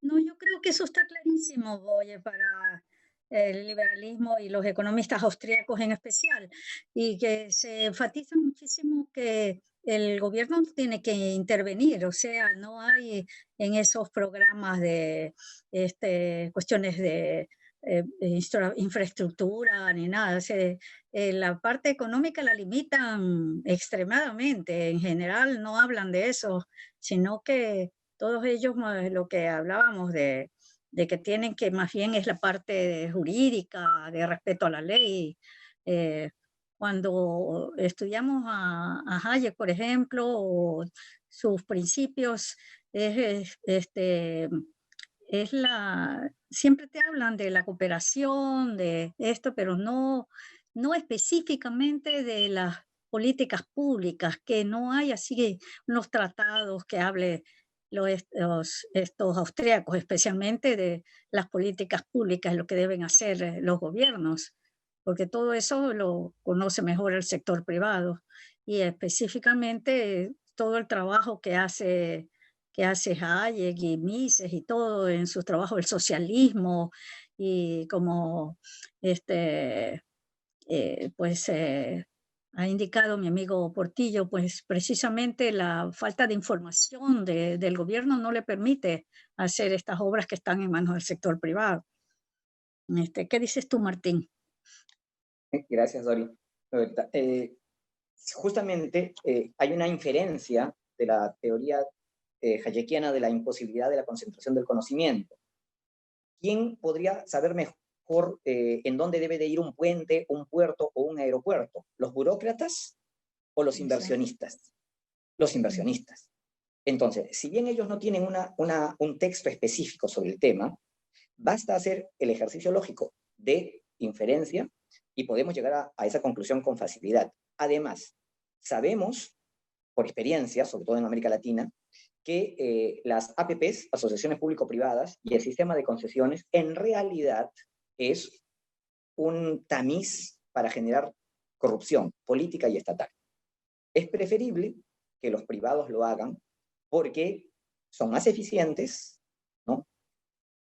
No, yo creo que eso está clarísimo, oye, para el liberalismo y los economistas austríacos en especial, y que se enfatiza muchísimo que el gobierno tiene que intervenir, o sea, no hay en esos programas de cuestiones de infraestructura ni nada. La parte económica la limitan extremadamente. En general no hablan de eso, sino que todos ellos, lo que hablábamos de que tienen que, más bien es la parte jurídica, de respeto a la ley. Cuando estudiamos a Hayek, por ejemplo, o sus principios, siempre te hablan de la cooperación, de esto, pero no específicamente de las políticas públicas, que no hay así unos tratados que hable estos austríacos, especialmente de las políticas públicas, lo que deben hacer los gobiernos, porque todo eso lo conoce mejor el sector privado, y específicamente todo el trabajo que hace Hayek y Mises y todo en sus trabajos, el socialismo, y como ha indicado mi amigo Portillo, pues precisamente la falta de información del gobierno no le permite hacer estas obras que están en manos del sector privado. ¿Qué dices tú, Martín? Gracias, Dori. Justamente hay una inferencia de la teoría hayekiana de la imposibilidad de la concentración del conocimiento. ¿Quién podría saber mejor en dónde debe de ir un puente, un puerto o un aeropuerto? ¿Los burócratas o los inversionistas? Los inversionistas. Entonces, si bien ellos no tienen un texto específico sobre el tema, basta hacer el ejercicio lógico de inferencia y podemos llegar a esa conclusión con facilidad. Además, sabemos, por experiencia, sobre todo en América Latina, que las APPs, asociaciones público-privadas, y el sistema de concesiones, en realidad es un tamiz para generar corrupción política y estatal. Es preferible que los privados lo hagan porque son más eficientes, ¿no?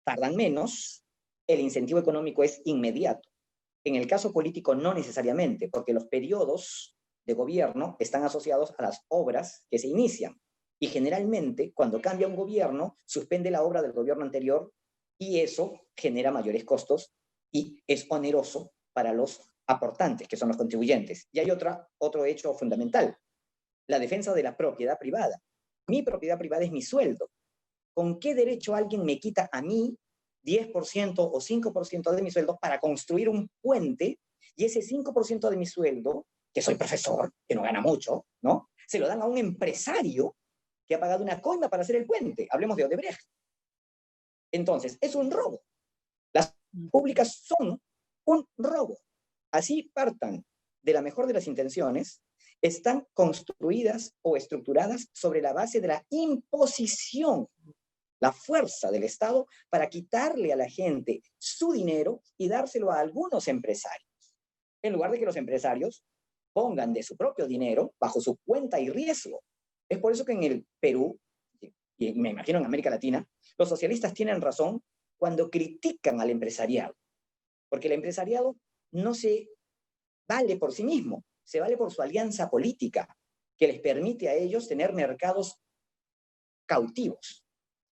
Tardan menos, el incentivo económico es inmediato. En el caso político no necesariamente, porque los periodos de gobierno están asociados a las obras que se inician. Y generalmente, cuando cambia un gobierno, suspende la obra del gobierno anterior y eso genera mayores costos y es oneroso para los aportantes, que son los contribuyentes. Y hay otro hecho fundamental, la defensa de la propiedad privada. Mi propiedad privada es mi sueldo. ¿Con qué derecho alguien me quita a mí 10% o 5% de mi sueldo para construir un puente y ese 5% de mi sueldo, que soy profesor, que no gana mucho, ¿no? Se lo dan a un empresario que ha pagado una coima para hacer el puente? Hablemos de Odebrecht. Entonces, es un robo. Las públicas son un robo. Así partan de la mejor de las intenciones, están construidas o estructuradas sobre la base de la imposición, la fuerza del Estado para quitarle a la gente su dinero y dárselo a algunos empresarios, en lugar de que los empresarios pongan de su propio dinero bajo su cuenta y riesgo. Es por eso que en el Perú, y me imagino en América Latina, los socialistas tienen razón cuando critican al empresariado, porque el empresariado no se vale por sí mismo, se vale por su alianza política, que les permite a ellos tener mercados cautivos.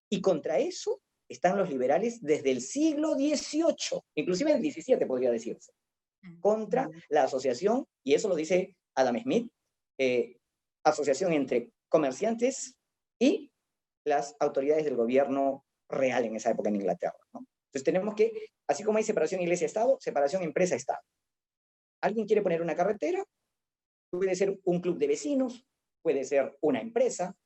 Y contra eso están los liberales desde el siglo XVIII, inclusive el XVII podría decirse, contra la asociación, y eso lo dice Adam Smith, asociación entre comerciantes y las autoridades del gobierno real en esa época en Inglaterra, ¿no? Entonces tenemos que, así como hay separación iglesia-estado, separación empresa-estado. Alguien quiere poner una carretera, puede ser un club de vecinos, puede ser una empresa,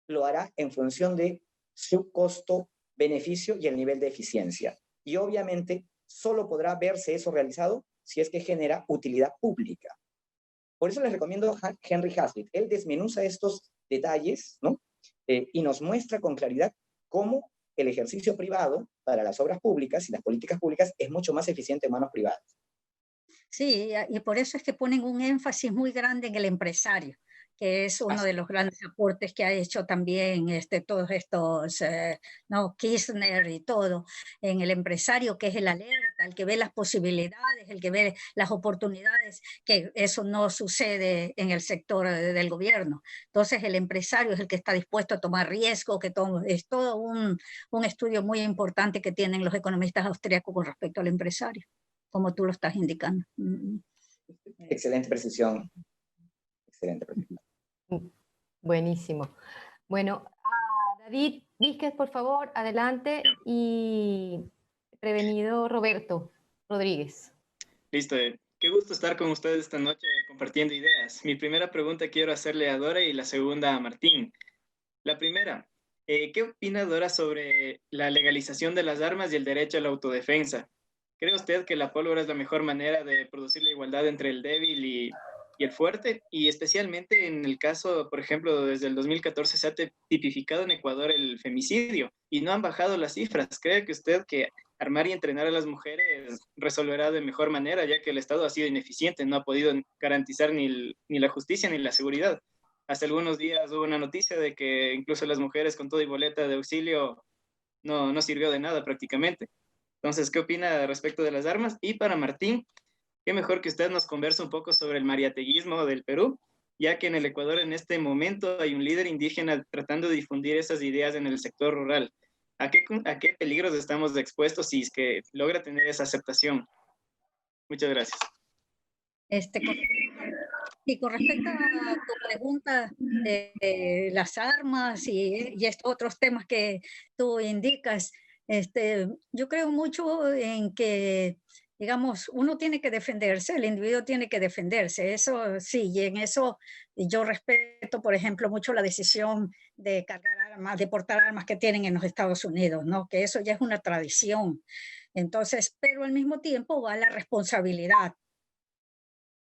lo hará en función de su costo, beneficio y el nivel de eficiencia. Y obviamente solo podrá verse eso realizado si es que genera utilidad pública. Por eso les recomiendo a Henry Hazlitt. Él desmenuza estos detalles, ¿no? Y nos muestra con claridad cómo el ejercicio privado para las obras públicas y las políticas públicas es mucho más eficiente en manos privadas. Sí, y por eso es que ponen un énfasis muy grande en el empresario, que es uno de los grandes aportes que ha hecho también todos estos, ¿no? Kirchner y todo, en el empresario, que es el alerta, el que ve las posibilidades, el que ve las oportunidades, que eso no sucede en el sector del gobierno. Entonces el empresario es el que está dispuesto a tomar riesgo, es todo un estudio muy importante que tienen los economistas austríacos con respecto al empresario, como tú lo estás indicando. Excelente precisión. Excelente precisión. Buenísimo. Bueno, David Víquez, por favor, adelante, y prevenido Roberto Rodríguez. Listo. Qué gusto estar con ustedes esta noche compartiendo ideas. Mi primera pregunta quiero hacerle a Dora y la segunda a Martín. La primera, ¿qué opina Dora sobre la legalización de las armas y el derecho a la autodefensa? ¿Cree usted que la pólvora es la mejor manera de producir la igualdad entre el débil y el fuerte? Y especialmente en el caso, por ejemplo, desde el 2014 se ha tipificado en Ecuador el femicidio y no han bajado las cifras. ¿Cree que usted que armar y entrenar a las mujeres resolverá de mejor manera, ya que el Estado ha sido ineficiente, no ha podido garantizar ni la justicia ni la seguridad? Hace algunos días hubo una noticia de que incluso las mujeres con todo y boleta de auxilio no sirvió de nada prácticamente. Entonces, ¿qué opina respecto de las armas? Y para Martín, qué mejor que usted nos converse un poco sobre el mariateguismo del Perú, ya que en el Ecuador en este momento hay un líder indígena tratando de difundir esas ideas en el sector rural. ¿A qué peligros estamos expuestos si es que logra tener esa aceptación? Muchas gracias. Y con respecto a tu pregunta de las armas y estos otros temas que tú indicas, yo creo mucho en que, digamos, uno tiene que defenderse, el individuo tiene que defenderse, eso sí, y en eso yo respeto, por ejemplo, mucho la decisión de cargar armas, de portar armas que tienen en los Estados Unidos, ¿no? Que eso ya es una tradición. Entonces, pero al mismo tiempo va la responsabilidad,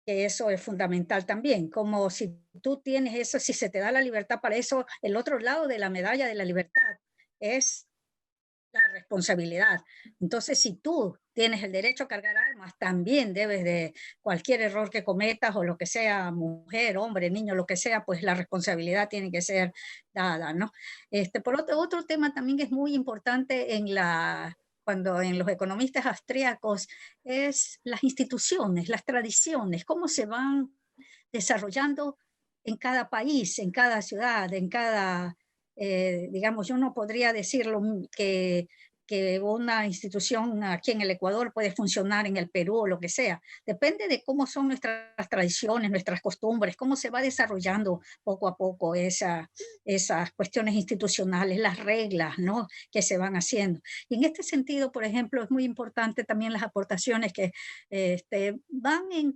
que eso es fundamental también, como si tú tienes eso, si se te da la libertad para eso, el otro lado de la medalla de la libertad es la responsabilidad. Entonces, si tú tienes el derecho a cargar armas, también debes de cualquier error que cometas o lo que sea, mujer, hombre, niño, lo que sea, pues la responsabilidad tiene que ser dada, ¿no? Por otro tema también que es muy importante cuando en los economistas austríacos es las instituciones, las tradiciones, cómo se van desarrollando en cada país, en cada ciudad, en cada, digamos, yo no podría decirlo que una institución aquí en el Ecuador puede funcionar en el Perú o lo que sea. Depende de cómo son nuestras tradiciones, nuestras costumbres, cómo se va desarrollando poco a poco esas cuestiones institucionales, las reglas, ¿no?, que se van haciendo. Y en este sentido, por ejemplo, es muy importante también las aportaciones que van en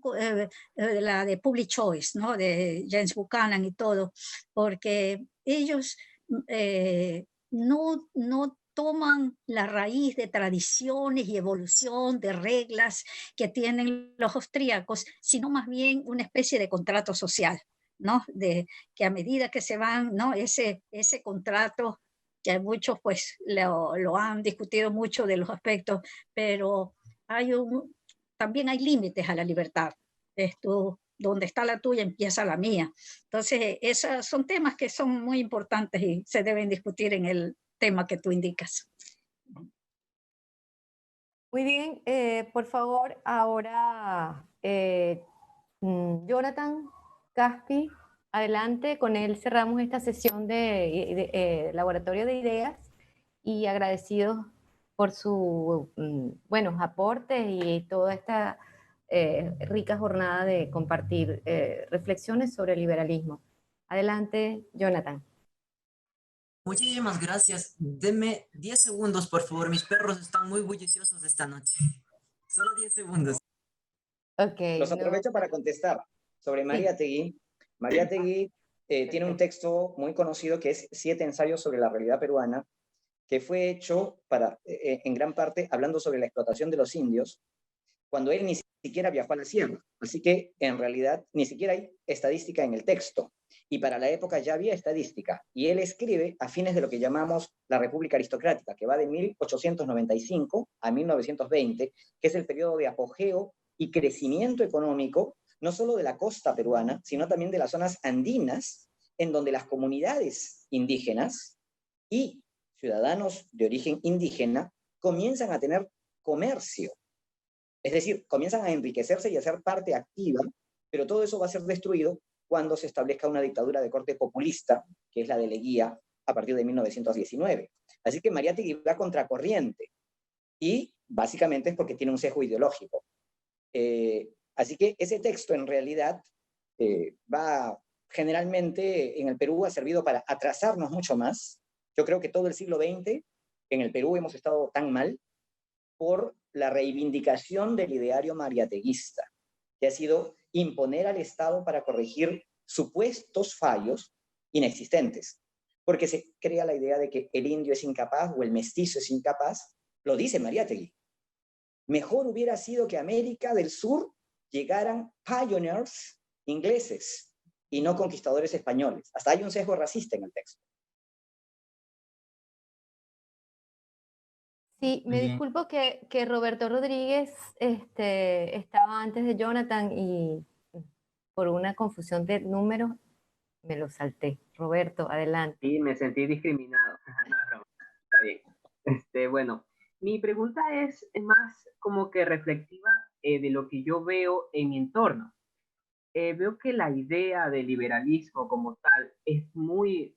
la de Public Choice, ¿no?, de James Buchanan y todo, porque ellos no toman la raíz de tradiciones y evolución de reglas que tienen los austríacos, sino más bien una especie de contrato social, ¿no? De que a medida que se van, ¿no?, ese contrato, que muchos pues lo han discutido mucho de los aspectos, pero también hay límites a la libertad. Donde está la tuya empieza la mía. Entonces, esos son temas que son muy importantes y se deben discutir en el tema que tú indicas. Muy bien, por favor, ahora Jonathan Caspi, adelante, con él cerramos esta sesión de Laboratorio de Ideas y agradecidos por sus buenos aportes y toda esta rica jornada de compartir reflexiones sobre el liberalismo. Adelante, Jonathan. Muchísimas gracias. Denme 10 segundos, por favor. Mis perros están muy bulliciosos esta noche. Solo 10 segundos. Okay, Los aprovecho para contestar sobre Mariátegui. Mariátegui tiene un texto muy conocido que es 7 ensayos sobre la realidad peruana, que fue hecho en gran parte hablando sobre la explotación de los indios, cuando él ni siquiera viajó a la sierra. Así que, en realidad, ni siquiera hay estadística en el texto. Y para la época ya había estadística. Y él escribe a fines de lo que llamamos la República Aristocrática, que va de 1895 a 1920, que es el periodo de apogeo y crecimiento económico no solo de la costa peruana, sino también de las zonas andinas, en donde las comunidades indígenas y ciudadanos de origen indígena comienzan a tener comercio. Es decir, comienzan a enriquecerse y a ser parte activa, pero todo eso va a ser destruido cuando se establezca una dictadura de corte populista, que es la de Leguía, a partir de 1919. Así que Mariátegui va contracorriente, y básicamente es porque tiene un sesgo ideológico. Así que ese texto en realidad va generalmente en el Perú ha servido para atrasarnos mucho más. Yo creo que todo el siglo XX en el Perú hemos estado tan mal por la reivindicación del ideario mariateguista, que ha sido imponer al Estado para corregir supuestos fallos inexistentes, porque se crea la idea de que el indio es incapaz o el mestizo es incapaz. Lo dice Mariátegui. Mejor hubiera sido que a América del Sur llegaran pioneers ingleses y no conquistadores españoles. Hasta hay un sesgo racista en el texto. Sí, me Bien. disculpo que Roberto Rodríguez estaba antes de Jonathan y por una confusión de números me lo salté. Roberto, adelante. Sí, me sentí discriminado. No, es broma. Está bien. Bueno, mi pregunta es más como que reflexiva de lo que yo veo en mi entorno. Veo que la idea del liberalismo como tal es muy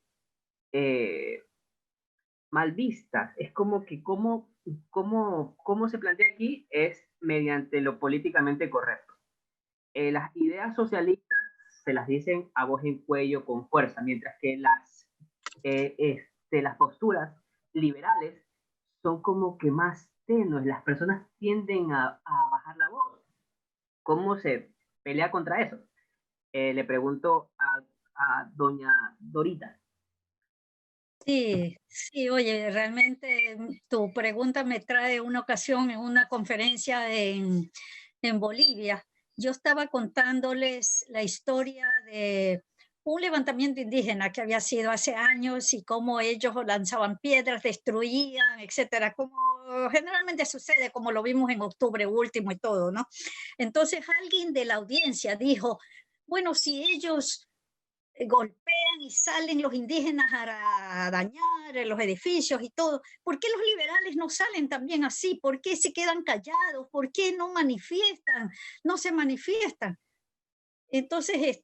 eh, mal vista. Es como que cómo se plantea aquí es mediante lo políticamente correcto. Las ideas socialistas se las dicen a voz en cuello con fuerza, mientras que las posturas liberales son como que más tenues, las personas tienden a bajar la voz. ¿Cómo se pelea contra eso? Le pregunto a doña Dorita. Sí, sí, oye, realmente tu pregunta me trae una ocasión en una conferencia en Bolivia. Yo estaba contándoles la historia de un levantamiento indígena que había sido hace años y cómo ellos lanzaban piedras, destruían, etcétera, como generalmente sucede, como lo vimos en octubre último y todo, ¿no? Entonces alguien de la audiencia dijo, bueno, si ellos golpean y salen los indígenas a dañar los edificios y todo. ¿Por qué los liberales no salen también así? ¿Por qué se quedan callados? ¿Por qué no manifiestan? No se manifiestan. Entonces,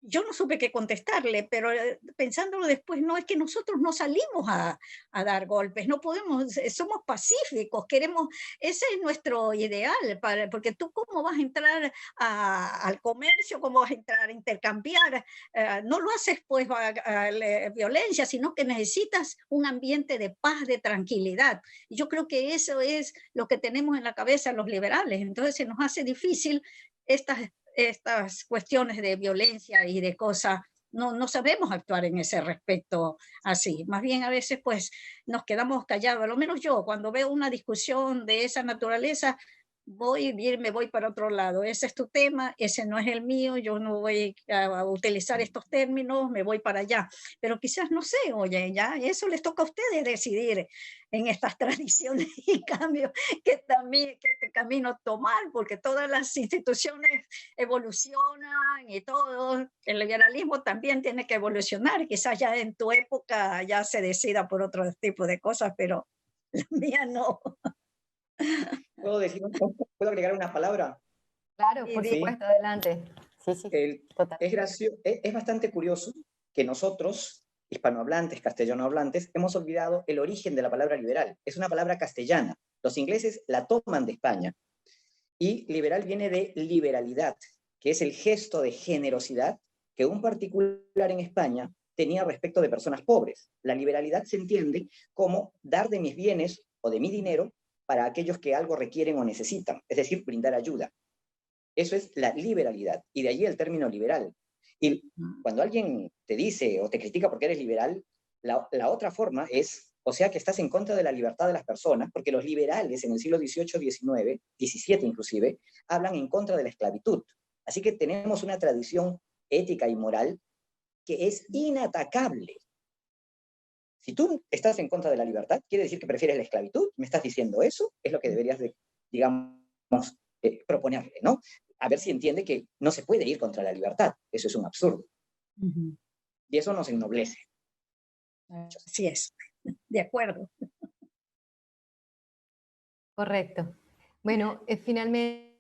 yo no supe qué contestarle, pero pensándolo después, no es que nosotros no salimos a dar golpes, no podemos, somos pacíficos, queremos, ese es nuestro ideal, porque tú cómo vas a entrar al comercio, cómo vas a entrar a intercambiar, no lo haces pues a violencia, sino que necesitas un ambiente de paz, de tranquilidad. Y yo creo que eso es lo que tenemos en la cabeza los liberales, entonces se nos hace difícil estas cuestiones de violencia y de cosas, no sabemos actuar en ese respecto así. Más bien a veces pues nos quedamos callados, a lo menos yo cuando veo una discusión de esa naturaleza, me voy para otro lado. Ese es tu tema, ese no es el mío, yo no voy a utilizar estos términos, me voy para allá. Pero quizás, no sé, oye, ya eso les toca a ustedes decidir en estas tradiciones y cambios que también, que este camino tomar, porque todas las instituciones evolucionan y todo. El liberalismo también tiene que evolucionar. Quizás ya en tu época ya se decida por otro tipo de cosas, pero la mía no. ¿Puedo agregar una palabra? Claro, por Sí. supuesto, adelante. Sí, sí, total. Es bastante curioso que nosotros, hispanohablantes, castellanohablantes, hemos olvidado el origen de la palabra liberal. Es una palabra castellana. Los ingleses la toman de España. Y liberal viene de liberalidad, que es el gesto de generosidad que un particular en España tenía respecto de personas pobres. La liberalidad se entiende como dar de mis bienes o de mi dinero para aquellos que algo requieren o necesitan, es decir, brindar ayuda. Eso es la liberalidad, y de allí el término liberal. Y cuando alguien te dice o te critica porque eres liberal, la otra forma es, o sea, que estás en contra de la libertad de las personas, porque los liberales en el siglo XVIII, XIX, XVII inclusive, hablan en contra de la esclavitud. Así que tenemos una tradición ética y moral que es inatacable. Si tú estás en contra de la libertad, ¿quiere decir que prefieres la esclavitud? ¿Me estás diciendo eso? Es lo que deberías de, digamos, proponerle, ¿no? a ver si entiende que no se puede ir contra la libertad. Eso es un absurdo. Y eso nos ennoblece. Así es, de acuerdo. Correcto. Bueno, finalmente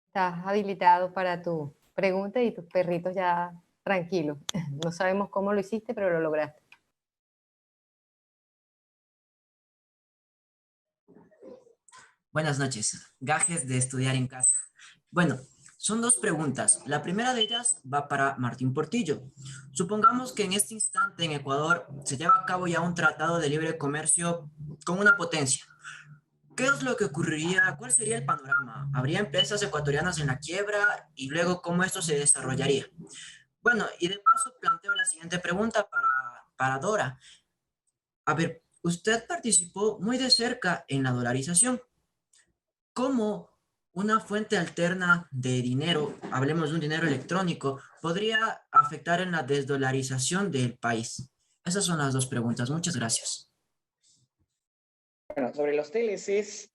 estás habilitado para tu pregunta y tus perritos ya tranquilos. No sabemos cómo lo hiciste, pero lo lograste. Buenas noches. Gajes de estudiar en casa. Bueno, son dos preguntas. La primera de ellas va para Martín Portillo. Supongamos que en este instante en Ecuador se lleva a cabo ya un tratado de libre comercio con una potencia. ¿Qué es lo que ocurriría? ¿Cuál sería el panorama? ¿Habría empresas ecuatorianas en la quiebra? Y luego, ¿cómo esto se desarrollaría? Bueno, y de paso planteo la siguiente pregunta para Dora. A ver, usted participó muy de cerca en la dolarización. ¿Cómo una fuente alterna de dinero, hablemos de un dinero electrónico, podría afectar en la desdolarización del país? Esas son las dos preguntas. Muchas gracias. Bueno, sobre los TLCs,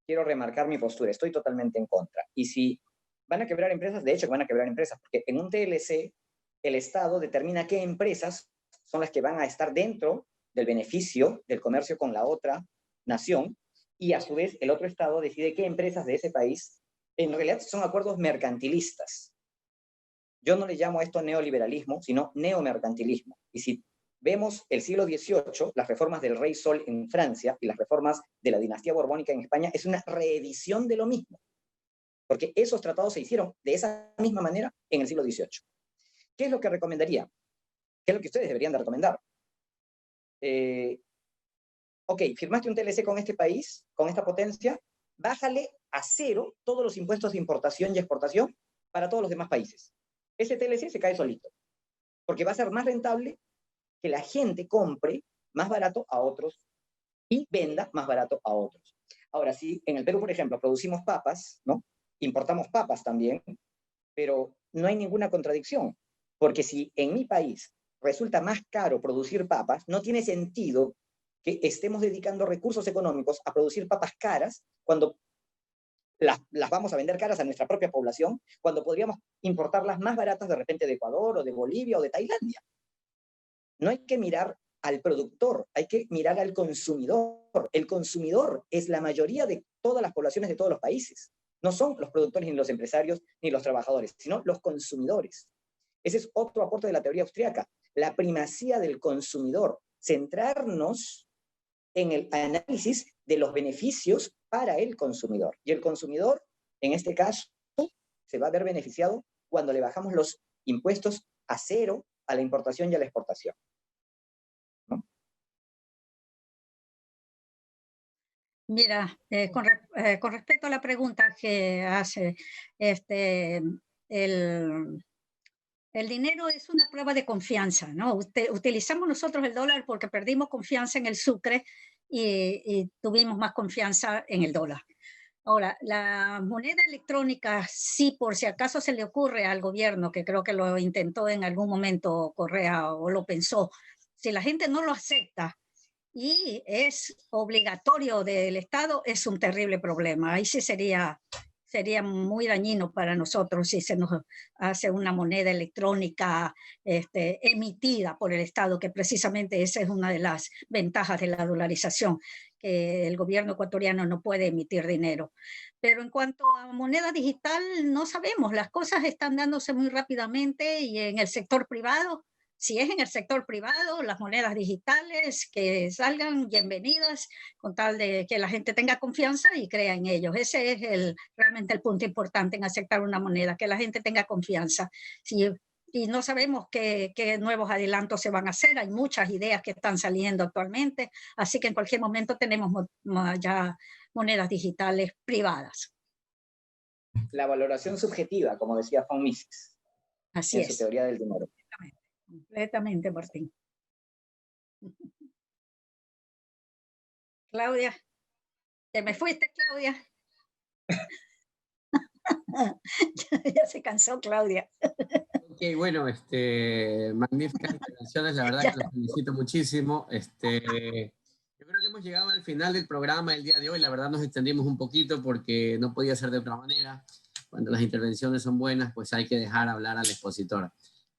quiero remarcar mi postura. Estoy totalmente en contra. Y si van a quebrar empresas, de hecho que van a quebrar empresas, porque en un TLC el Estado determina qué empresas son las que van a estar dentro del beneficio del comercio con la otra nación, y a su vez el otro Estado decide qué empresas de ese país, en realidad son acuerdos mercantilistas. Yo no le llamo a esto neoliberalismo, sino neomercantilismo. Y si vemos el siglo XVIII, las reformas del Rey Sol en Francia y las reformas de la dinastía borbónica en España, es una reedición de lo mismo, porque esos tratados se hicieron de esa misma manera en el siglo XVIII. ¿Qué es lo que recomendaría? ¿Qué es lo que ustedes deberían de recomendar? Ok, firmaste un TLC con este país, con esta potencia, bájale a cero todos los impuestos de importación y exportación para todos los demás países. Ese TLC se cae solito, porque va a ser más rentable que la gente compre más barato a otros y venda más barato a otros. Ahora, si en el Perú, por ejemplo, producimos papas, ¿no? Importamos papas también, pero no hay ninguna contradicción, porque si en mi país resulta más caro producir papas, no tiene sentido que estemos dedicando recursos económicos a producir papas caras cuando las vamos a vender caras a nuestra propia población, cuando podríamos importarlas más baratas de repente de Ecuador o de Bolivia o de Tailandia. No hay que mirar al productor, hay que mirar al consumidor. El consumidor es la mayoría de todas las poblaciones de todos los países. No son los productores ni los empresarios ni los trabajadores, sino los consumidores. Ese es otro aporte de la teoría austríaca, la primacía del consumidor, centrarnos en el análisis de los beneficios para el consumidor. Y el consumidor, en este caso, se va a ver beneficiado cuando le bajamos los impuestos a cero a la importación y a la exportación. ¿No? Mira, con respecto a la pregunta que hace, el dinero es una prueba de confianza, ¿no? Utilizamos nosotros el dólar porque perdimos confianza en el sucre y tuvimos más confianza en el dólar. Ahora, la moneda electrónica, sí, por si acaso se le ocurre al gobierno, que creo que lo intentó en algún momento Correa o lo pensó, si la gente no lo acepta y es obligatorio del Estado, es un terrible problema. Ahí sí sería muy dañino para nosotros si se nos hace una moneda electrónica emitida por el Estado, que precisamente esa es una de las ventajas de la dolarización, que el gobierno ecuatoriano no puede emitir dinero. Pero en cuanto a moneda digital, no sabemos, las cosas están dándose muy rápidamente y en el sector privado, si es en el sector privado, las monedas digitales que salgan, bienvenidas, con tal de que la gente tenga confianza y crea en ellos. Ese es realmente el punto importante en aceptar una moneda, que la gente tenga confianza. Y no sabemos qué nuevos adelantos se van a hacer, hay muchas ideas que están saliendo actualmente, así que en cualquier momento tenemos ya monedas digitales privadas. La valoración subjetiva, como decía von Mises, Así en su teoría del dinero. Completamente, Martín. Claudia, ¿te me fuiste, Claudia? Ya se cansó, Claudia. Ok, bueno, magníficas intervenciones, la verdad que los felicito muchísimo. Yo creo que hemos hemos llegado al final del programa el día de hoy. La verdad nos extendimos un poquito porque no podía ser de otra manera. Cuando las intervenciones son buenas, pues hay que dejar hablar al expositor.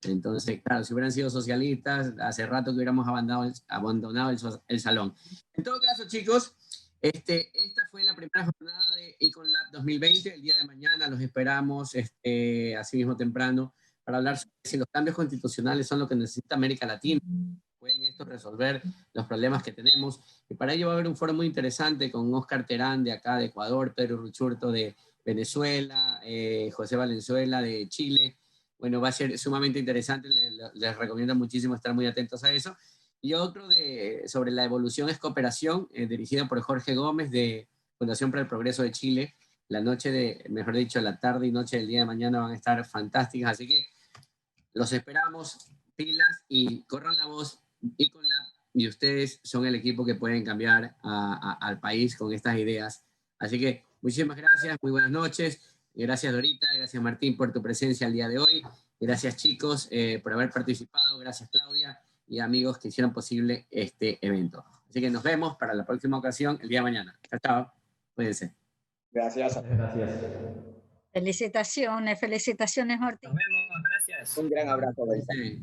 Entonces, claro, si hubieran sido socialistas, hace rato que hubiéramos abandonado el salón. En todo caso, chicos, esta fue la primera jornada de EconLab 2020. El día de mañana los esperamos, así mismo temprano, para hablar sobre si los cambios constitucionales son lo que necesita América Latina. Pueden estos resolver los problemas que tenemos. Y para ello va a haber un foro muy interesante con Oscar Terán de acá de Ecuador, Pedro Ruchurto de Venezuela, José Valenzuela de Chile. Bueno, va a ser sumamente interesante, les recomiendo muchísimo estar muy atentos a eso. Y otro sobre la evolución es cooperación, dirigido por Jorge Gómez de Fundación para el Progreso de Chile. Mejor dicho, la tarde y noche del día de mañana van a estar fantásticas, así que los esperamos, pilas y corran la voz, EconLab, y ustedes son el equipo que pueden cambiar al país con estas ideas. Así que muchísimas gracias, muy buenas noches. Gracias Dorita, gracias Martín por tu presencia el día de hoy. Gracias chicos por haber participado. Gracias Claudia y amigos que hicieron posible este evento. Así que nos vemos para la próxima ocasión el día de mañana. Chao, chao. Cuídense. Gracias. Gracias. Felicitaciones, felicitaciones Martín. Nos vemos, gracias. Un gran abrazo. Sí.